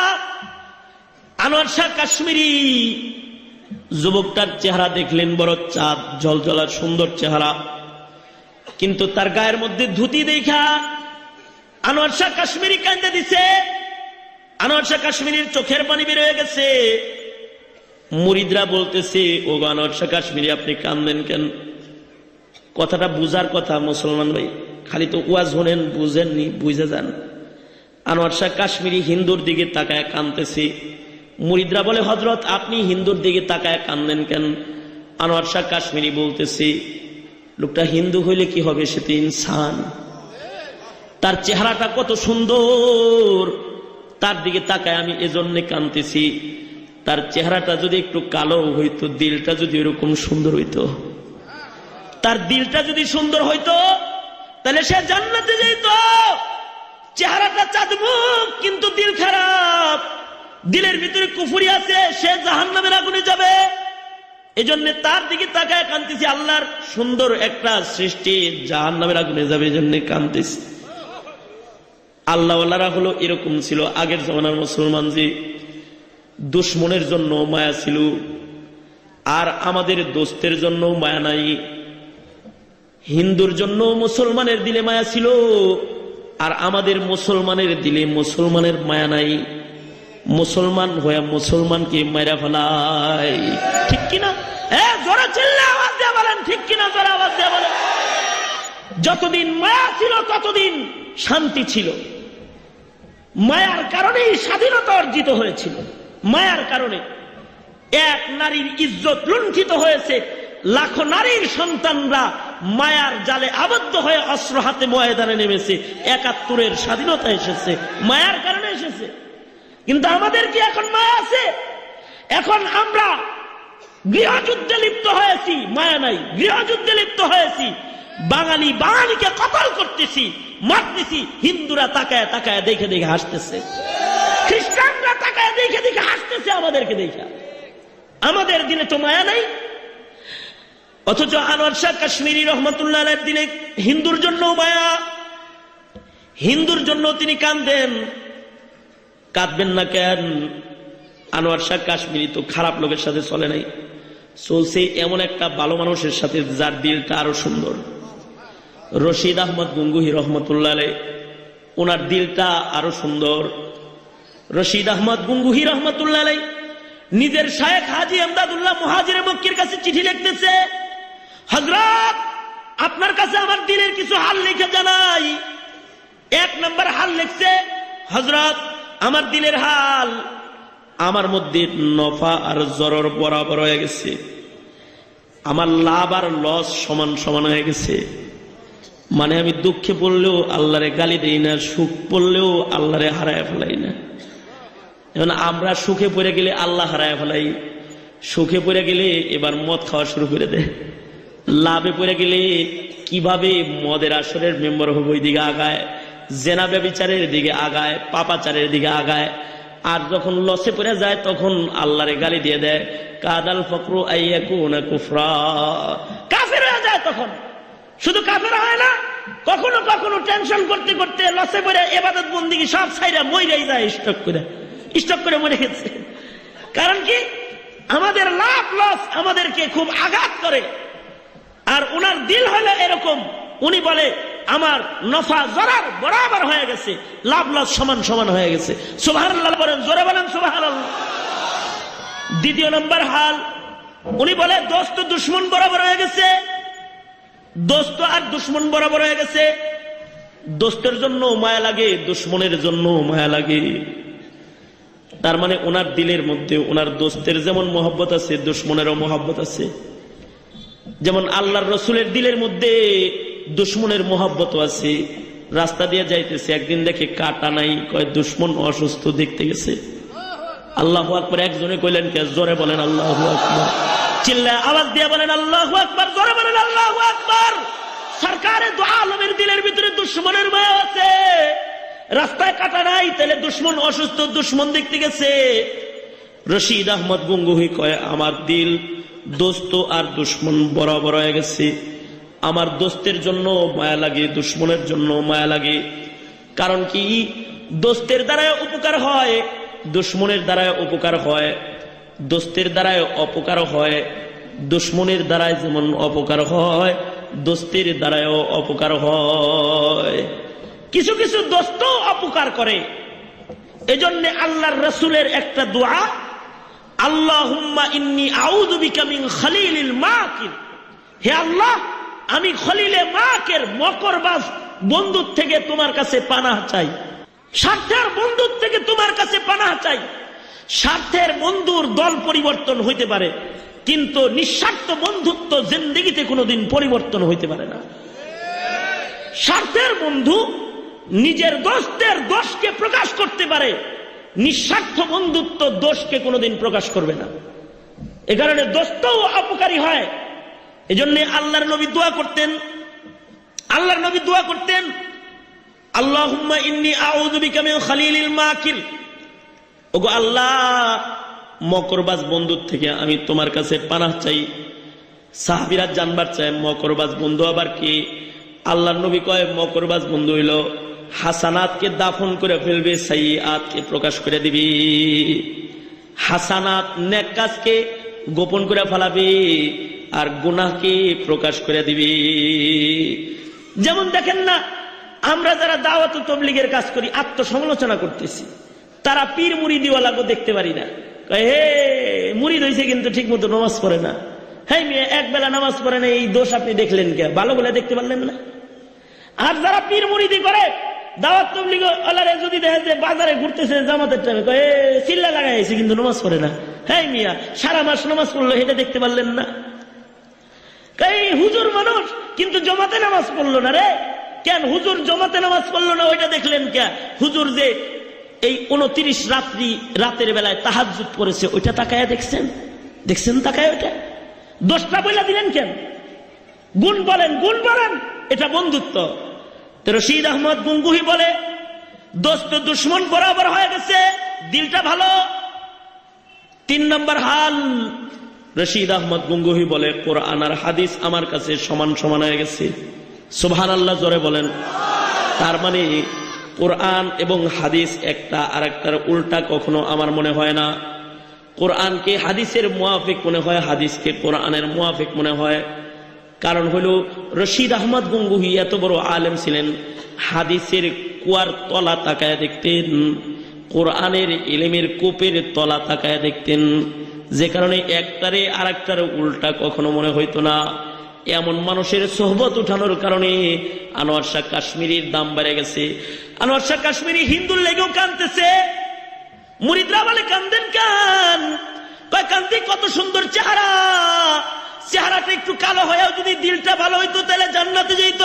আনোয়ার শাহ কাশ্মীরি যুবকটার চেহারা দেখলেন, বড় চাঁদ ঝলঝলা সুন্দর চেহারা, কিন্তু তার গায়ের মধ্যে ধুতি দেখা আনোয়ার শাহ কাশ্মীরি কান্দে দিছে। আনোয়ার শাহ কাশ্মীরির চোখের পানি বের হয়ে গেছে। মুরিদরা বলতেছে, ও আনোয়ার শাহ কাশ্মীরি আপনি কান্দেন কেন? কথাটা বুঝার কথা মুসলমান ভাই, খালি তো ওয়াজ শোনেন, বুঝেননি, বুঝে যান। আনোয়ার শাহ কাশ্মীরি হিন্দুর দিকে তাকায় কাঁদতেছে। মুরিদরা বলে, হযরত আপনি হিন্দুর দিকে তাকায় কাঁদেন কেন? আনোয়ার শাহ কাশ্মীরি বলতেছে, লোকটা হিন্দু হইলে কি হবে, সে তো ইনসান, তার চেহারাটা কত সুন্দর, তার দিকে তাকায় আমি এজন্য কাঁদতেছি। তার চেহারাটা যদি একটু কালো হইতো, দিলটা যদি এরকম সুন্দর হইতো, তার দিলটা যদি সুন্দর হইতো, তাহলে সে জান্নাতে যেত। চেহারাটা চাঁদমুখ, কিন্তু দিল খারাপ, দিলের ভিতরে কুফরি আছে, সে জাহান্নামের আগুনে যাবে। এজন্য তার দিকে তাকায় কাঁদতেছি, আল্লাহর সুন্দর একটা সৃষ্টি জাহান্নামের আগুনে যাবে, এজন্য কাঁদতেছি। আল্লাহওয়ালারা হলো এরকম ছিল আগের জমানার মুসলমান, যে দুশমনের জন্য মায়া ছিল, আর আমাদের দোস্তের জন্য মায়া নাই। হিন্দুর জন্য মুসলমানের দিলে মায়া ছিল, আর আমাদের মুসলমানের দিলে মুসলমানের মায়া নাই। মুসলমান হয়ে মুসলমানকে মাইরা ফেলায়, ঠিক কিনা? জোরে চিল্লায়ে আওয়াজ দিয়ে বলেন, ঠিক কিনা? জোরে আওয়াজ দিয়ে বলেন। যতদিন মায়া ছিল ততদিন শান্তি ছিল। মায়ার কারণেই স্বাধীনতা অর্জিত হয়েছিল। মায়ার কারণে এক নারীর ইজ্জত লুণ্ঠিত হয়েছে, লাখো নারীর সন্তানরা মায়ার জালে আবদ্ধ হয়ে অস্ত্র হাতে ময়দানে নেমেছে। ৭১-এর স্বাধীনতা এসেছে মায়ার কারণে এসেছে। কিন্তু আমাদের কি এখন মায়া আছে? এখন আমরা গৃহযুদ্ধে লিপ্ত হয়েছি, মায়া নাই। গৃহযুদ্ধে লিপ্ত হয়েছি, বাঙালিকে কতল করতেছি, মারতেছি। হিন্দুরা তাকায় তাকায় দেখে দেখে হাসতেছে, খ্রিস্টানরা তাকায় দেখে দেখে হাসতেছে আমাদেরকে দেখে। আমাদের দিনে তো মায়া নাই। অথচ আনোয়ার শাহ কাশ্মীরি রহমতুল্লাহ আলাইহির দিনে হিন্দুর জন্য মায়া, হিন্দুর জন্য তিনি কাঁদেন। কাঁদবেন না কেন? আনোয়ার শাহ কাশ্মীরি তো খারাপ লোকের সাথে চলে নাই, চলছে এমন একটা ভালো মানুষের সাথে যার দিলটা আরো সুন্দর। রশিদ আহমদ গঙ্গুহি রহমতুল্লাহ আলাইহ, ওনার দিলটা আরো সুন্দর। রশিদ আহমদ গঙ্গুহি রহমতুল্লাহ আলাইহ নিজের শায়েখ হাজী আমদাদুল্লাহ মুহাজিরে মক্কির কাছে চিঠি লিখতেছে, হযরত আপনার কাছে আমার দিলের কিছু হাল লিখে জানাই। ১ নম্বর হাল লিখছে, হযরত আমার দিলের হাল, আমার মধ্যে নফা আর জরর বরাবর হয়ে গেছে, আমার লাভ আর লস সমান সমান হয়ে গেছে। মানে আমি দুঃখে পড়লেও আল্লাহরে গালি দেই না, সুখ পড়লেও আল্লাহরে হারায় ফেলাই না। এখন আমরা সুখে পড়ে গেলে আল্লাহ হারায় ফেলাই, সুখে পড়ে গেলে এবার মদ খাওয়া শুরু করে দেয়, লাভে পড়ে গেলে কিভাবে মদের আসরের মেম্বার হবো ওই দিকে আগায়, জেনা ব্যভিচারের দিকে আগায়, পাপাচারের দিকে আগায়। আর যখন লসে পড়ে যায় তখন আল্লাহরে গালি দিয়ে দেয়, কাদাল ফকরু আইয়াকুনা কুফরা, কাফের হয়ে যায়। তখন শুধু কাফের হয় না, কখনো কখনো টেনশন করতে করতে লসে পড়ে ইবাদত বন্দেগী সব ছাইরা মইরাই যায়, স্টক করে মরে গেছে। কারণ কি? আমাদের লাভ লস আমাদেরকে খুব আঘাত করে। আর উনার দিল হলো এরকম, উনি বলে আমার নফা জরার বরাবর হয়ে গেছে, লাভ লস সমান সমান হয়ে গেছে। সুবহানাল্লাহ বলেন, জোরে বলেন সুবহানাল্লাহ। ২য় নম্বর হাল, উনি বলে দোস্ত দুশ্মন বরাবর হয়ে গেছে, দোস্ত আর দুশ্মন বরাবর হয়ে গেছে। দোস্তের জন্য মায়া লাগে, দুশ্মনের জন্য মায়া লাগে। তার মানে ওনার দিলের মধ্যে ওনার দোস্তের যেমন মহব্বত আছে, দুশ্মনেরও মহব্বত আছে। যেমন আল্লাহর রসুলের দিলের মধ্যে দুশ্মনের মহব্বত আছে। রাস্তা দিয়ে যাইতেছে, একদিন দেখে কাটা নাই, কয় দুশ্মন অসুস্থ দেখতে গেছে। আল্লাহু আকবার একজনে কইলেন, কে? জোরে বলেন আল্লাহু আকবার, চিল্লায় আওয়াজ দিয়ে বলেন আল্লাহু আকবার, জোরে বলেন আল্লাহু আকবার। সরকারে দু আলমের দিলের ভিতরে দুশ্মনের মায়া আছে। রাস্তায় কাটা নাই, তাহলে দুশ্মন অসুস্থ, দুশ্মন দেখতে গেছে। রশিদ আহমদ গঙ্গুহি কয়, আমার দিল দোস্ত আর দুশ্মন বরাবর হয়ে গেছে। আমার দোস্তের জন্য মায়া লাগে, দুশ্মনের জন্য মায়া লাগে। কারণ কি? দোস্তের দ্বারায় উপকার হয়, দুশ্মনের দ্বারায় উপকার হয়। দোস্তের দ্বারায় অপকার হয়, দুশ্মনের দ্বারায় যেমন অপকার হয়, দোস্তের দ্বারায়ও অপকার হয়। কিছু কিছু দোস্ত অপকার করে। এজন্য আল্লাহর রাসূলের একটা দোয়া, আল্লাহুম্মা ইন্নী আউযু বিকা মিন খলিলিল মাকির, হে আল্লাহ আমি খলিলে মাকের মকরবাজ বন্ধুর থেকে তোমার কাছে পানাহ চাই, স্বার্থের বন্ধুর থেকে তোমার কাছে পানাহ চাই। স্বার্থের বন্ধুর দল পরিবর্তন হইতে পারে, কিন্তু নিঃস্বার্থ বন্ধুত্ব জিন্দেগিতে কোনোদিন পরিবর্তন হইতে পারে না। স্বার্থের বন্ধু নিজের দোস্তের দোষকে প্রকাশ করতে পারে, নিঃস্বার্থ বন্ধুত্ব দোষকে কোনোদিন প্রকাশ করবে না। এ কারণে দোস্তও অপকারী হয়। এজন্য আল্লাহর নবী দোয়া করতেন, আল্লাহুম্মা ইন্নী আউযু বিকা মিন খলিলিল মাকির, ওগো আল্লাহ মকরবাজ বন্ধুর থেকে আমি তোমার কাছে পানাহ চাই। সাহাবীরা জানবার চায় মকরবাজ বন্ধু আবার কি? আল্লাহর নবী কয়, মকরবাজ বন্ধু হইল হাসানাতকে দাফন করে ফেলবে, সাইয়্যাতকে প্রকাশ করে দিবি। হাসানাত নেক কাজকে গোপন করে ফেলাবে, আর গুনাহকে প্রকাশ করে দিবি। যেমন দেখেন না, আমরা যারা দাওয়াত ও তাবলীগের কাজ করি, আত্মসমালোচনা করতেছি, তারা পীর মুরিদিওয়ালাকে দেখতে পারি না। হে মুরিদ হয়েছে কিন্তু ঠিক মতো নামাজ পড়ে না, হ্যাঁ মেয়ে এক বেলা নামাজ পড়ে না, এই দোষ আপনি দেখলেন কে? ভালো বলে দেখতে পারলেন না। আর যারা পীর মুরিদি করে, দাওয়াত তাবলীগ ওয়ালারে যদি দেখে যে বাজারে ঘুরতেছে জামাতের টাইমে, কয় চিল্লা লাগাইছে কিন্তু নামাজ পড়ে না, হ্যাঁ মিয়া সারা মাস নামাজ পড়লো, এটা দেখতে পারলেন না। এই হুজুর মানুষ কিন্তু জমাতে নামাজ পড়লো না রে। কেন হুজুর জমাতে নামাজ পড়লো না ওইটা দেখলেন কে? হুজুর যে এই 29 রাতের বেলায় তাহাজ্জুদ করেছে ওইটা তাকায়া দেখছেন? তাকায় ওইটা দোষটা বইলা দিলেন কেন? গুণ বলেন, এটা বন্ধুত্ব। রশিদ আহমদ গঙ্গুহি বলে দোস্ত দুশ্মন বরাবর হয়ে গেছে, দিলটা ভালো। 3 নম্বর হাল, রশিদ আহমদ গঙ্গুহি বলে কোরআন আর হাদিস আমার কাছে সমান হয়ে গেছে। সুবহানাল্লাহ, জোরে বলেন। তার মানে কোরআন এবং হাদিস একটা আরেকটার উল্টা কখনো আমার মনে হয় না। কোরআনকে হাদিসের মুয়াফিক মনে হয়, হাদিসকে কোরআনের মুয়াফিক মনে হয়। কারণ হলো রশিদ আহমদ গঙ্গুহি এত বড় আলেম ছিলেন, হাদিসের কুয়ার তলা তাকায় দেখতেন, কোরআনের ইলমের কূপের তলা তাকায় দেখতেন, যে কারণে একটারে আরেকটার উল্টা কখনো মনে হইতো না। এমন মানুষের সোহবত উঠানোর কারণে আনোয়ার শাহ কাশ্মীরির দাম বেড়ে গেছে। আনোয়ার শাহ কাশ্মীরি হিন্দুর লেগেও কাঁদতেছে। মুরিদরা বলে কান্দেন কেন? কান্দি, কত সুন্দর চেহারাটা একটু কালো হয়েও যদি দিলটা ভালো হইতো তাহলে জান্নাতে যেত,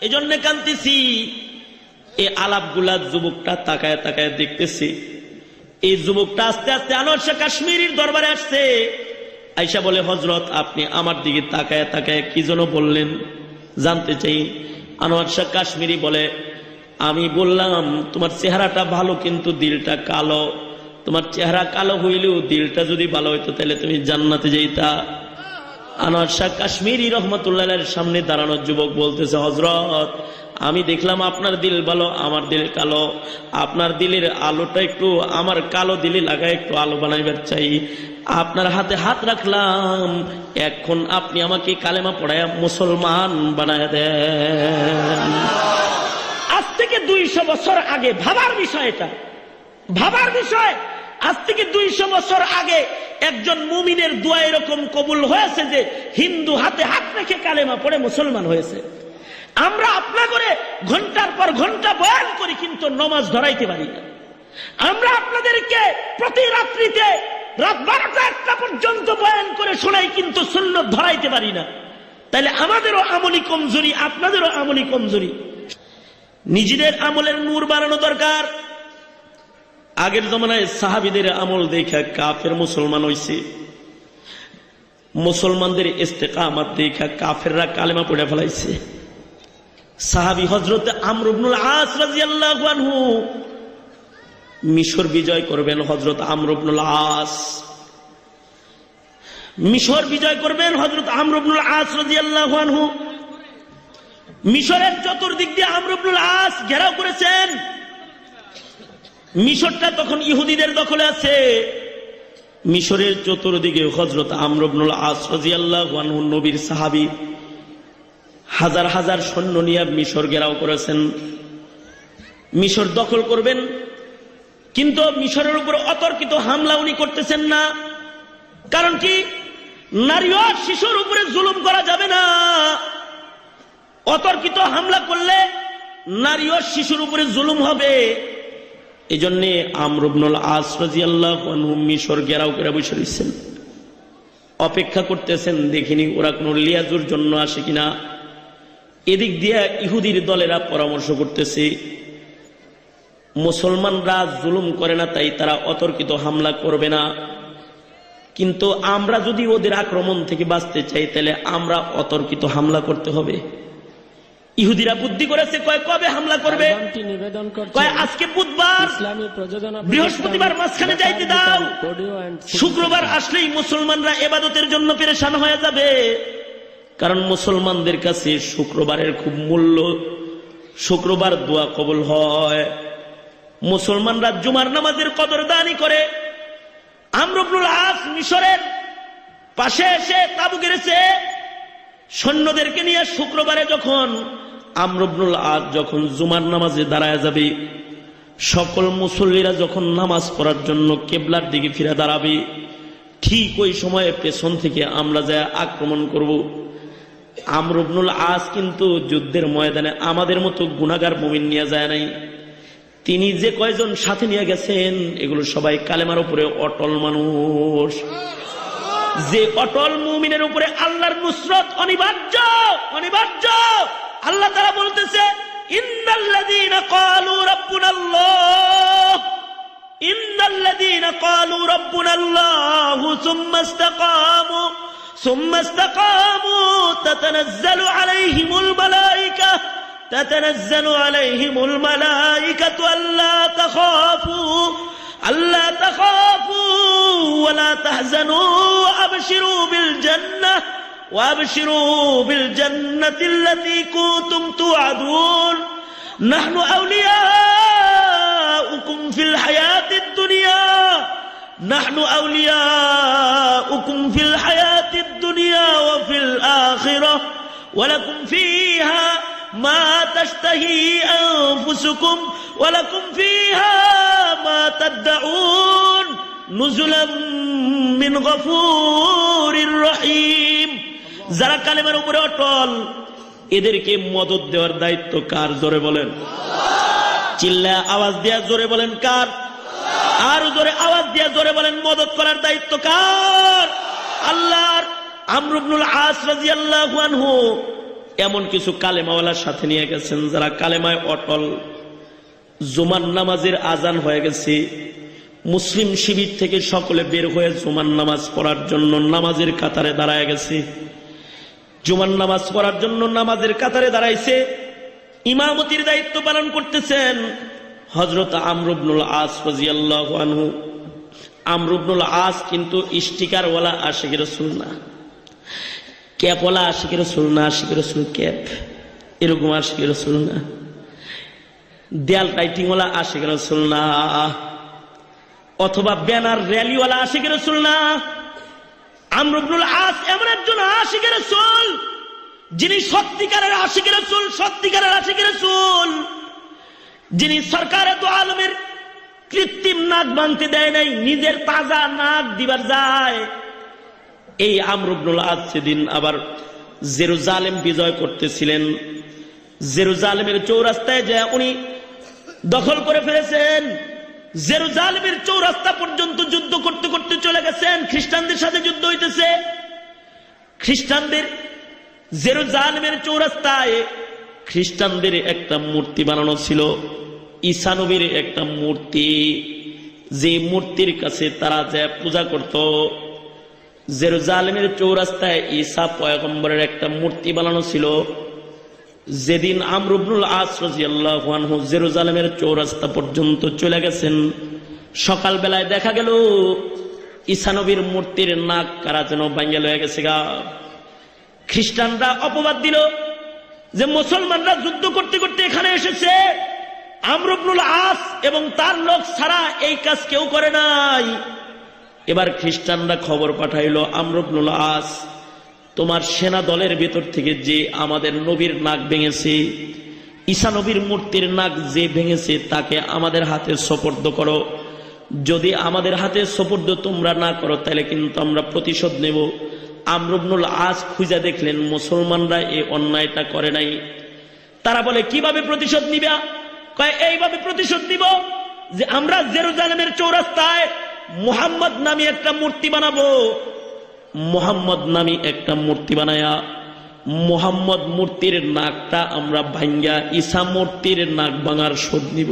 এই জন্য কান্দিছি। এই আলাপগুলা যুবকটা তাকায় দেখতেছি। এই যুবকটা আস্তে আস্তে আনোয়ার শাহ কাশ্মীরির দরবারে আসছে। আইসা বলে, হযরত আপনি আমার দিকে তাকায় কি যেন বললেন, জানতে চাই। আনোয়ার শাহ কাশ্মীরি বলে, আমি বললাম তোমার চেহারাটা ভালো কিন্তু দিলটা কালো। তোমার চেহারা কালো হইলেও দিলটা যদি ভালো হইতো তাহলে তুমি জান্নাতে যাইতা। আনোয়ার শাহ কাশ্মীরি রহমতুল্লাহ আলাইহির সামনে দাঁড়ানো যুবক বলতেছে, হযরত আমি দেখলাম আপনার দিল ভালো, আমার দিল কালো। আপনার দিলের আলোটা একটু আমার কালো দিলে লাগায় একটু আলো বানাইবার চাই। আপনার হাতে হাত রাখলাম, এখন আপনি আমাকে কালেমা পড়ায়া মুসলমান বানায় দেন। আজ থেকে 200 বছর আগে ভাবার বিষয়, এটা ভাবার বিষয়। আজ থেকে 200 বছর আগে একজন মুমিনের দোয়া এরকম কবুল হয়েছে যে হিন্দু হাতে হাত রেখে কালেমা পড়ে মুসলমান হয়েছে। আমরা আপনা করে ঘন্টার পর ঘন্টা বয়ান করি কিন্তু নমাজ ধরাইতে পারি না। আমরা আপনাদেরকে প্রতি রাত্রিতে রাত 12টা-1টা পর্যন্ত বয়ান করে শোনাই কিন্তু সুন্নত ধরাইতে পারি না। তাহলে আমাদেরও আমলি কমজোরি, আপনাদেরও আমলি কমজোরি। নিজেদের আমলের নূর বাড়ানো দরকার। আগের জমানায় সাহাবীদের আমল দেখে কাফের মুসলমান হইছে, মুসলমানদের ইস্তেকামত দেখে কাফেররা কালেমা পড়ে ফেলাইছে। সাহাবী হযরত আমর ইবনুল আস রাদিয়াল্লাহু আনহু মিশর বিজয় করবেন। হযরত আমর ইবনুল আস মিশর বিজয় করবেন। হযরত আমর ইবনুল আস রাদিয়াল্লাহু আনহু মিশরের চতুর্দিক দিয়ে আমর ইবনুল আস ঘেরাও করেছেন। মিশরটা তখন ইহুদিদের দখলে আছে। মিশরের চতুর্দিকে হযরত আমর ইবনুল আস রাদিয়াল্লাহু আনহু নবীর সাহাবী, হাজার হাজার সৈন্য নিয়ে মিশর ঘেরাও করেছেন। মিশর দখল করবেন, কিন্তু মিশরের উপর অতর্কিত হামলা উনি করতেছেন না। কারণ কি? নারী ও শিশুর উপরে জুলুম করা যাবে না। অতর্কিত হামলা করলে নারী ও শিশুর উপরে জুলুম হবে। এই জন্যে আমর ইবনুল আস রাদিয়াল্লাহু আনহু মিশর ঘেরাও করে বসে রয়েছেন, অপেক্ষা করতেছেন দেখিনি ওরা কোন লিয়াজুর জন্য আসে কিনা। এদিক দিয়ে ইহুদির দলেরা পরামর্শ করতেছে, মুসলমানরা জুলুম করে না তাই তারা অতর্কিত হামলা করবে না, কিন্তু আমরা যদি ওদের আক্রমণ থেকে বাঁচতে চাই তাহলে আমরা অতর্কিত হামলা করতে হবে। ইহুদিরা বুদ্ধি করেছে, কবে হামলা করবে? আজকে বুধবার, বৃহস্পতিবার মাঝখানে যাইতে দাও, শুক্রবার আসলেই মুসলমানরা ইবাদতের জন্য পেরেশান হয়ে যাবে। কারণ মুসলমানদের কাছে শুক্রবারের খুব মূল্য, শুক্রবার দোয়া কবুল হয়। মুসলমানরা জুমার নামাজের কদরদানি করে। আমর ইবনুল আস মিশরের পাশে এসে তাবু গেড়েছে সৈন্যদেরকে নিয়ে। শুক্রবারে যখন আমর ইবনুল আস যখন জুমার নামাজে দাঁড়ায় যাবে, সকল মুসল্লিরা যখন নামাজ পড়ার জন্য কিবলার দিকে ফিরে দাঁড়াবে, ঠিক ওই সময়ে পেছন থেকে আমরা যা আক্রমণ করব। আমর ইবনুল আস কিন্তু যুদ্ধের ময়দানে আমাদের মতো গুনাহগার মুমিন নিয়ে যায় নাই। তিনি যে কয়জন সাথে নিয়ে গেছেন এগুলো সবাই কালেমার উপরে অটল মানুষ। যে অটল মুমিনের উপরে আল্লাহর নুসরত অনিবার্য অনিবার্য। আল্লাহ তাআলা বলতেছে ইন্নাল্লাযীনা ক্বালু রাব্বুনাল্লাহ ইন্নাল্লাযীনা ক্বালু রাব্বুনাল্লাহু সুম্মা ইসতাকামু তাতানাজ্জালু আলাইহিমুল মালাইকাতু আল্লা তাখাফু ওয়া লা তাহজানু ওয়াবশিরু বিল জান্নাতিল্লাতী কুনতুম তুআদুন নাহনু আউলিয়াউকুম ফিল হায়াতিদ দুনিয়া ওয়া ফিল আখিরাহ ওয়া লাকুম ফীহা মা তাশতাহি আনফুসুকুম ওয়া লাকুম ফীহা মা তাদউন নুজুলাম মিন গফুরির রহিম। যারা কালেমার উপরে অটল এদেরকে মদদ দেওয়ার দায়িত্ব কার? জোরে বলেন। চিল্লা আওয়াজ দিয়া জোরে বলেন কার? আর জোরে আওয়াজ দিয়া জোরে বলেন মদদ করার দায়িত্ব কার? আল্লাহর। আমর ইবনুল আস রাদিয়াল্লাহু আনহু এমন কিছু কালেমাওয়ালার সাথে নিয়ে গেছেন যারা কালেমায় অটল। জুমার নামাজের আজান হয়ে গেছে, মুসলিম শিবির থেকে সকলে বের হয়ে জুমার নামাজ পড়ার জন্য নামাজের কাতারে দাঁড়ায় গেছে। জুমার নামাজ পড়ার জন্য নামাজের কাতারে দাঁড়াইছে। ইমামতির দায়িত্ব পালন করতেছেন হযরত আমর ইবনুল আস রাদিয়াল্লাহু আনহু। আমর ইবনুল আস কিন্তু স্টিকারওয়ালা আশিক রাসূল না, ক্যাপওয়ালা আশিক রাসূল না, আশিক রাসূল ক্যাপ এরকম আশিক রাসূল না, দেয়াল টাইটিংওয়ালা আশিক রাসূল না, অথবা ব্যানার র্যালিওয়ালা আশিক রাসূল না। আমর ইবনুল আস এমন একজন আশিক রাসূল যিনি সত্যিকারের আশিক রাসূল, সত্যিকারের আশিক রাসূল, যিনি সরকারে দু আলমের কৃত্রিম নাক ভাঙতে দেয় নাই, নিজের তাজা নাক দিবার যায়। এই আমর ইবনুল আস সেদিন আবার জেরুজালেম বিজয় করতেছিলেন। জেরুজালেমের চৌরাস্তায় যায় উনি দখল করে ফেলেছেন। জেরুজালেমের চৌরাস্তা পর্যন্ত যুদ্ধ করতে করতে চলে গেছেন। খ্রিস্টানদের সাথে যুদ্ধ হইতেছে। খ্রিস্টানদের জেরুজালেমের চৌরাস্তায় খ্রিস্টানদের একটা মূর্তি বানানো ছিল, ঈসা নবীর একটা মূর্তি, যে মূর্তির কাছে তারা যা পূজা করত। জেরুজালেমের চৌরাস্তায় ঈসা পয়গম্বরের একটা মূর্তি বানানো ছিল। যেদিন আমর ইবনুল আস রাদিয়াল্লাহু আনহু জেরুজালেমের চৌরাস্তা পর্যন্ত চলে গেছেন, সকালবেলায় দেখা গেল ঈসা নবীর মূর্তির নাক কারা যেন ভাঙিয়া লয়ে গেছে গা। খ্রিস্টানরা অপবাদ দিল যে মুসলমানরা যুদ্ধ করতে করতে এখানে এসেছে, আমর ইবনুল আস এবং তার লোক ছাড়া এই কাজ কেউ করে নাই। এবার খ্রিস্টানরা খবর পাঠাইল, আমর ইবনুল আস, তোমার সেনা দলের ভেতর থেকে যে আমাদের নবীর নাক ভেঙেছে, ঈসা নবীর মূর্তির নাক যে ভেঙেছে তাকে আমাদের হাতে সোপর্দ করো। যদি আমাদের হাতে সোপর্দ তোমরা না করো তাহলে কিন্তু আমরা প্রতিশোধ নেব। আমর ইবনুল আস খুঁজে দেখলেন মুসলমানরা এই অন্যায়টা করে নাই। তারা বলে কিভাবে প্রতিশোধ নিবা? কয় এইভাবে প্রতিশোধ নিব যে আমরা জেরুজালেমের চৌরাস্তায় মুহাম্মদ নামে একটা মূর্তি বানাবো। মুহাম্মদ নামে একটা মূর্তি বানায়া মুহাম্মদ মূর্তির নাকটা আমরা ভাঙ্গা ঈসা মূর্তির নাক ভাঙার শোধ নিব।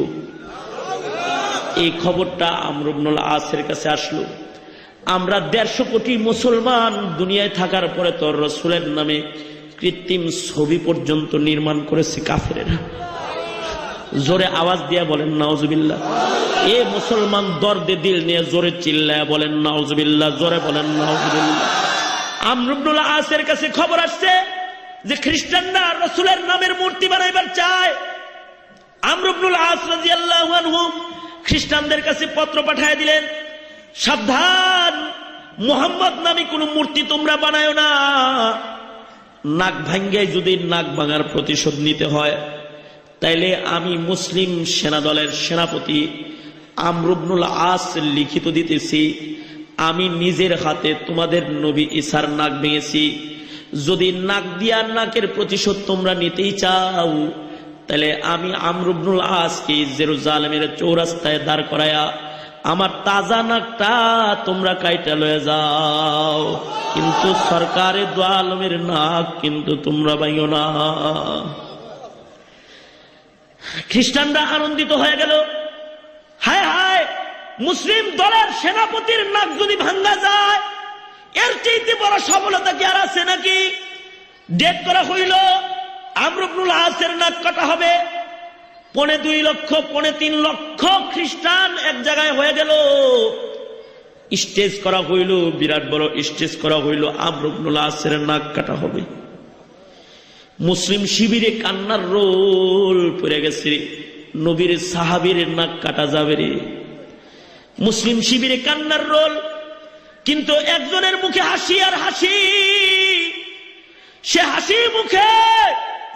এই খবরটা আমর ইবনুল আসের কাছে আসলো। আমরা 150 কোটি মুসলমান দুনিয়ায় থাকার পরে তোর রাসূলের নামে কৃত্রিম ছবি পর্যন্ত নির্মাণ করেছে কাফেরেরা। জোরে আওয়াজ দিয়া বলেন নাউজুবিল্লাহ। এ মুসলমান দর্দে দিল নিয়ে জোরে চিল্লায় বলেন নাউজুবিল্লাহ, জোরে বলেন নাউজুবিল্লাহ। আমর ইবনুল আসের কাছে খবর আসছে যে খ্রিস্টানরা রাসূলের নামের মূর্তি বানাইবার চায়। আমর ইবনুল আস রাদিয়াল্লাহু আনহু খ্রিস্টানদের কাছে পত্র পাঠিয়ে দিলেন, সাবধান, মুহাম্মদ নামে কোন মূর্তি তোমরা বানায়ো না। নাক ভাঙ্গায় যদি নাক ভাঙার প্রতিশোধ নিতে হয় তাইলে আমি মুসলিম সেনা দলের সেনাপতি আমর ইবনুল আস লিখিত দিতেছি, আমি নিজের হাতে তোমাদের নবী ঈসার নাক ভেঙেছি। যদি নাক দিয়া নাকের প্রতিশোধ তোমরা নিতেই চাও তাহলে আমি আমর ইবনুল আসকে জেরুজালেমের চৌরাস্তায় দাঁড় করায়া আমার তাজা নাকটা তোমরা কাইটা লয়ে যাও, কিন্তু সরকারে দু আলমের নাক কিন্তু তোমরা বাইও না। খ্রিস্টানরা আনন্দিত হয়ে গেল, হায় হায়, মুসলিম দলের সেনাপতির নাক যদি ভাঙ্গা যায় এর চাইতে বড় সফলতা কি আর আছে নাকি? ডেট করা হইল, আমর ইবনুল আসের নাক কাটা হবে। 2.5 লক্ষ 3.5 লক্ষ খ্রিস্টান এক জায়গায় হয়ে গেল। স্টেজ করা হইল, বিরাট বড় স্টেজ করা হইল, আমর ইবনুল আসের নাক কাটা হবে। মুসলিম শিবিরে কান্নার রোল পড়ে গেছে, নবীর সাহাবীর নাক কাটা যাবে রে। মুসলিম শিবিরে কান্নার রোল, কিন্তু একজনের মুখে হাসি আর হাসি। সে হাসি মুখে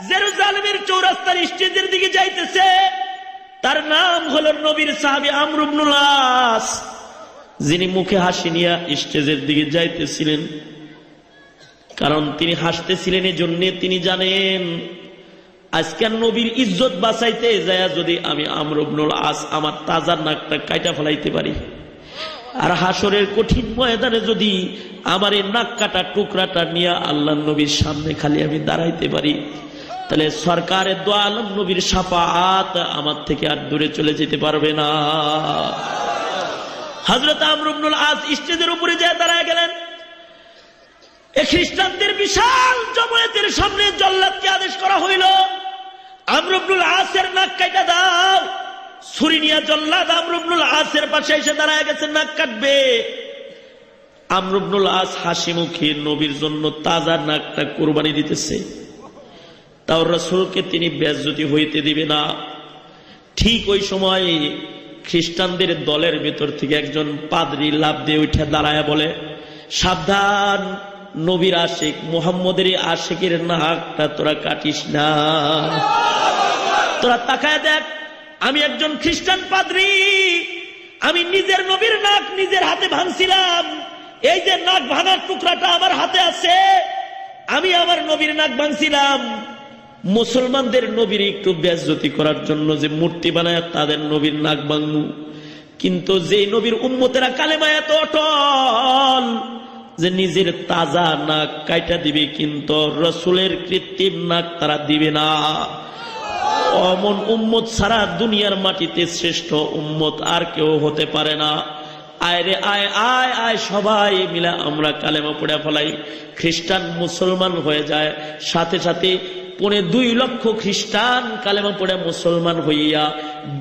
জেরুজালেমের চৌরাস্তার স্টেজের দিকে যাইতেছে। তার নাম হলো নবীর সাহাবী আমর ইবনুল আস, যিনি মুখে হাসি নিয়ে স্টেজের দিকে যাইতেছিলেন। কারণ তিনি হাসতেছিলেন এই জন্য তিনি জানেন আজকের নবীর ইজ্জত বাঁচাইতে যায় যদি আমি আমর ইবনুল আস আমার তাজা নাকটা কাইটা ফেলাইতে পারি, আর হাসরের কঠিন ময়দানে যদি আমার এই নাক কাটা টুকরাটা নিয়ে আল্লাহর নবীর সামনে খালি আমি দাঁড়াইতে পারি, তাহলে সরকারের দু আলম নবীর শাফাআত আমার থেকে আর দূরে চলে যেতে পারবে না। হযরত আমর ইবনুল আস স্টেজের উপরে যায় দাঁড়ায় গেলেন। এই খ্রিস্টানদের বিশাল জমায়েতের সামনে জল্লাদকে আদেশ করা হইল, আমর ইবনুল আসের নাক কাটা দাও। ছুরি নিয়ে জল্লাদ আমর ইবনুল আসের পাশে এসে দাঁড়ায় গেছে, নাক কাটবে। আমর ইবনুল আস হাসি মুখে নবীর জন্য তাজা নাকটা কুরবানি দিতেছে, তাও রাসূলকে তিনি বেইজ্জতি হইতে দিবে না। ঠিক ওই সময় খ্রিস্টানদের দলের ভেতর থেকে একজন পাদ্রী লাফ দিয়ে উঠে দাঁড়ায় বলে, সাবধান, নবীর আশিক মুহাম্মদের আশিকের নাকটা তোরা কাটিস না। তোরা তাকায় দেখ, আমি একজন খ্রিস্টান পাদ্রী, আমি নিজের নবীর নাক নিজের হাতে ভাঙছিলাম। এই যে নাক ভাঙার টুকরাটা আমার হাতে আছে, আমি আমার নবীর নাক ভাঙছিলাম। মুসলমানদের নবীর একটু বেইজ্জতি করার জন্য যে মূর্তি বানায় তাদের নবীর নাক ভাঙলু, কিন্তু যে নবীর উম্মতেরা কালেমায় এত অটল যে নিজের তাজা নাক কাইটা দিবে, কিন্তু রাসূলের কৃত্রিম নাক তারা দিবে না। অমন উম্মত ছাড়া দুনিয়ার মাটিতে শ্রেষ্ঠ উম্মত আর কেউ হতে পারে না। আয় রে আয়, আয় আয়, সবাই মিলে আমরা কালেমা পড়ে ফেলাই। খ্রিস্টান মুসলমান হয়ে যায়, সাথে সাথে 2.5 লক্ষ খ্রিস্টান কালেমা পড়ে মুসলমান হইয়া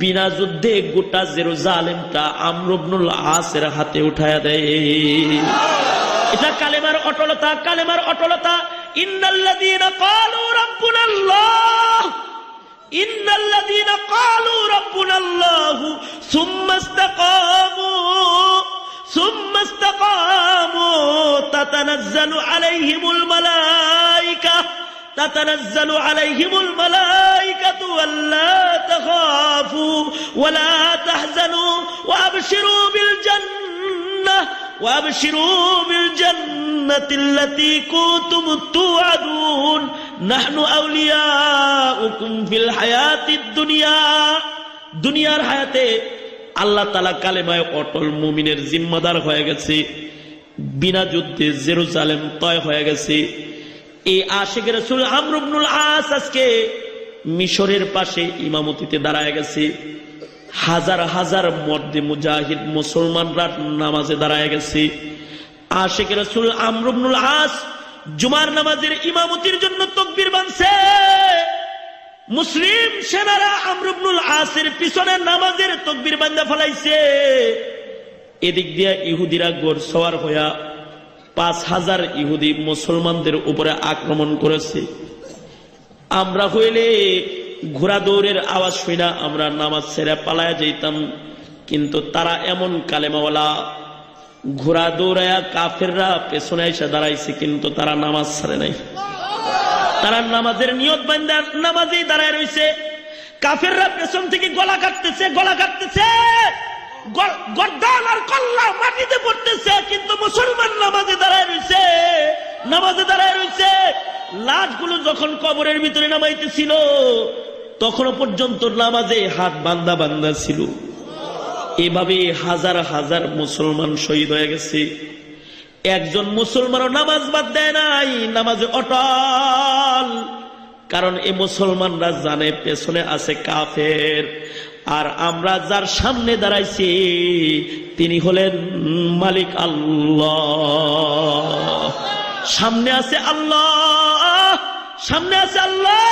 বিনা যুদ্ধে গোটা জেরুজালেমটা আমর ইবনুল আসের হাতে উঠায়া দেয়। এটা কালেমার অটলতা, কালেমার অটলতা। ইন্নাল্লাযীনা ক্বালু রাব্বুনাল্লাহ, ইন্নাল্লাযীনা ক্বালু রাব্বুনাল্লাহ সুম্মা ইসতাকামু তাতানাজ্জালু আলাইহিমুল মালায়েকা তাতানাজ্জালু আলাইহিমুল মালায়েকাতু আল্লা তাখাফু ওয়া লা তাহজানু ওয়া আবশিরু বিল জান্নাহ وابشروا بالجنة التي كنتم توعدون نحن أولياؤكم في الحياة الدنيا। দুনিয়ার হায়াতে আল্লাহ তাআলা কালেমায় অটল মুমিনের জিম্মাদার হয়ে গেছে, বিনা যুদ্ধে জেরুজালেম তয় হয়ে গেছে। এই আশিক রাসূল আমর ইবনুল আস আজকে মিশরের পাশে ইমামতিতে দাঁড়ায় গেছে। হাজার হাজার মর্দে মুজাহিদ মুসলমানরা নামাজে দাঁড়ায় গেছে। আশিক রাসূল আমর ইবনুল আস জুমার নামাজের ইমামতির জন্য তাকবীর বাঁধছে। মুসলিম সেনারা আমর ইবনুল আসের পিছনে নামাজের তাকবীর বাঁধা ফেলাইছে। এদিক দিয়ে ইহুদিরা গোরসওয়ার হইয়া 5000 ইহুদি মুসলমানদের উপরে আক্রমণ করেছে। আমরা হইলে ঘোড়া দৌড়ের আওয়াজ শুনা আমরা নামাজ ছেড়ে পালায়া যেতাম, কিন্তু তারা এমন কালেমাওয়ালা, ঘোড়া দৌড়ায়া কাফেররা পেছনে এসে দাঁড়াইছে, কিন্তু তারা নামাজ ছাড়ে নাই। তারা নামাজের নিয়ত বান্ধা নামাজেই দাঁড়ায় রয়েছে। কাফেররা পেছন থেকে গলা কাটতেছে, গলা কাটতেছে, গর্দান আর কল্লা মাটিতে পড়তেছে, কিন্তু মুসলমান নামাজে দাঁড়ায় রয়েছে, নামাজে দাঁড়ায় রয়েছে। লাশগুলো যখন কবরের ভিতরে নামাইতেছিল তখনও পর্যন্ত নামাজে হাত বান্দা বান্দা ছিল। এভাবে হাজার হাজার মুসলমান শহীদ হয়ে গেছে। একজন মুসলমানও নামাজ বাদ দেয় নাই, নামাজে অটল। কারণ এই মুসলমানরা জানে পেছনে আছে কাফের, আর আমরা যার সামনে দাঁড়াইছি তিনি হলেন মালিক আল্লাহ। সামনে আছে আল্লাহ, সামনে আছে আল্লাহ,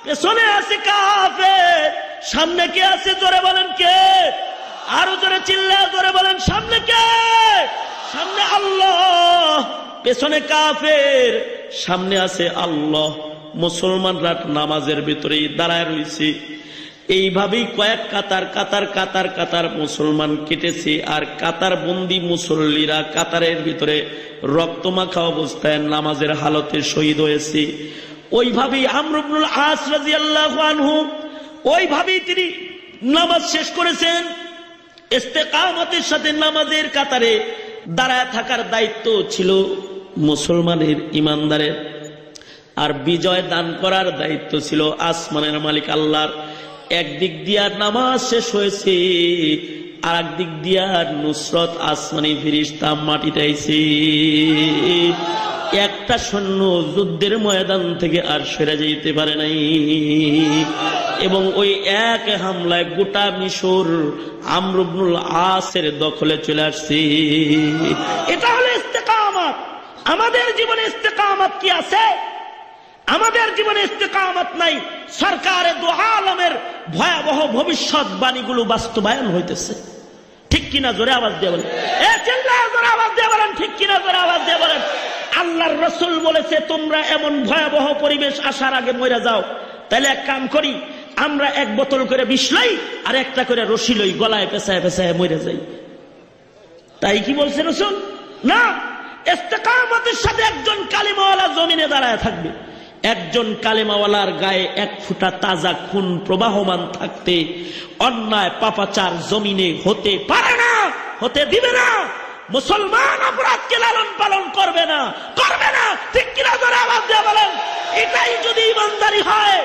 পেছনে আছে কাফের। সামনে কে আছে জোরে বলেন কে? আরো জোরে চিল্লায় জোরে বলেন সামনে কে? সামনে আল্লাহ, পেছনে কাফের, সামনে আছে আল্লাহ। মুসলমানরা নামাজের ভিতরেই দাঁড়ায় রয়েছে। এইভাবেই কয়েক কাতার কাতার কাতার কাতার মুসলমান কেটেছে, আর কাতার বন্দী মুসল্লিরা কাতারের ভিতরে রক্তমাখা অবস্থায় নামাজের হালতে শহীদ হয়েছে। ওইভাবেই আমর ইবনুল আস রাদিয়াল্লাহু আনহু ওইভাবেই তিনি নামাজ শেষ করেছেন। ইস্তেকামতের সাথে নামাজের কাতারে দাঁড়ায় থাকার দায়িত্ব ছিল মুসলমানের ইমানদারের, আর বিজয় দান করার দায়িত্ব ছিল আসমানের মালিক আল্লাহর। একদিক দিয়া নামাজ শেষ হয়েছে, আর একদিক দিয়া নুসরত আসমানি ফেরেশতা মাটিতে আইছে। একটা সৈন্য যুদ্ধের ময়দান থেকে আর সরে যেতে পারে নাই, এবং ওই এক হামলায় গোটা মিশর আমর ইবনুল আসের দখলে চলে আসছে। এটা হলো ইস্তেকামত। আমাদের জীবনে ইস্তেকামত কি আছে? আমাদের জীবনে ইস্তেকামত নাই। সরকারে দু আলমের ভয়াবহ ভবিষ্যৎবাণীগুলো বাস্তবায়ন হইতেছে, ঠিক কিনা? জোরে আওয়াজ দিয়ে বলেন, জোরে আওয়াজ দিয়ে বলেন, ঠিক কিনা? জোরে আওয়াজ দিয়ে বলেন। আল্লাহর রাসূল বলেছে তোমরা এমন ভয়াবহ পরিবেশ আসার আগে মরে যাও। তাহলে এক কাম করি, আমরা এক বোতল করে বিষ লই আর একটা করে রশি লই, গলায় পেঁচায় পেঁচায় মরে যাই। তাই কি বলছে রাসূল? না, ইস্তেকামতের সাথে একজন কালিমাওয়ালা জমিনে দাঁড়ায় থাকবে। একজন কালিমাওয়ালার গায়ে এক ফোঁটা তাজা খুন প্রবাহমান থাকতে অন্যায় পাপাচার জমিনে হতে পারে না, হতে দিবে না। মুসলমান অপরাধকে লালন পালন করবে না, করবে না, ঠিক কিনা? জোরে আওয়াজ দিয়ে বলেন। এটাই যদি ইমানদারি হয়।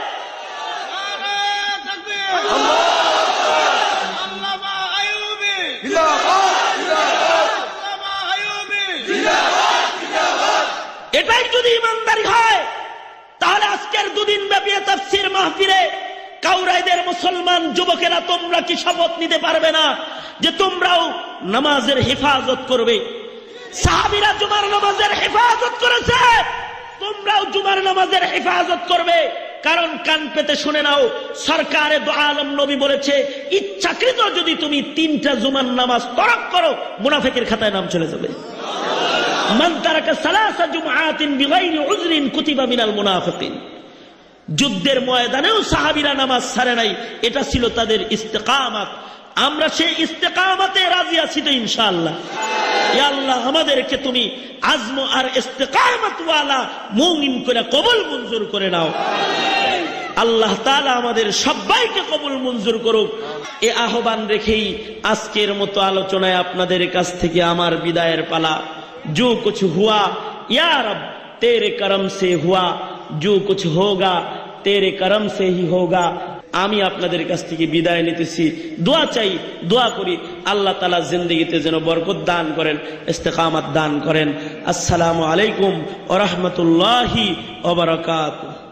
এটাই যদি ইমানদারি হয়, তাহলে আজকের দুদিন ব্যাপী তাফসীর মাহফিলে কাউরাইদের মুসলমান যুবকেরা তোমরা কি শপথ নিতে পারবে না যে তোমরাও নামাজের হেফাজত করবে? সাহাবীরা জুমার নামাজের হেফাজত করেছে, তোমরাও জুমার নামাজের হেফাজত করবে। কারণ কান পেতে শুনে নাও, সরকারে দু আলম নবী বলেছে ইচ্ছাকৃত যদি তুমি 3টা জুমার নামাজ তরক করো, মুনাফিকের খাতায় নাম চলে যাবে। মান তারাকা সালাসা জুমআতিন বিগাইরি উযরিন কুতিবা মিনাল মুনাফিকিন। যুদ্ধের ময়দানেও সাহাবীরা নামাজ ছাড়ে নাই, এটা ছিল তাদের ইস্তেকামত। আমরা সেই ইস্তেকামতে রাজি আছি তো ইনশাআল্লাহ। ইয়া আল্লাহ, আমাদেরকে তুমি আজম আর ইস্তেকামত ওয়ালা মুমিন করে কবুল মঞ্জুর করে নাও। আল্লাহ তাআলা আমাদের সবাইকে কবুল মঞ্জুর করুক। এই আহ্বান রেখেই আজকের মতো আলোচনায় আপনাদের কাছ থেকে আমার বিদায়ের পালা। जो कुछ हुआ या रब तेरे करम से हुआ, जो कुछ होगा तेरे करम से ही होगा। আমি আপনাদের কাছ থেকে বিদায় নিতেছি। দোয়া চাই, দোয়া করি আল্লাহ তাআলা জিন্দেগিতে যেন বরকত দান করেন, ইস্তেকামত দান করেন। আসসালামু আলাইকুম ওয়া রাহমাতুল্লাহি ওয়া বারাকাতুহু।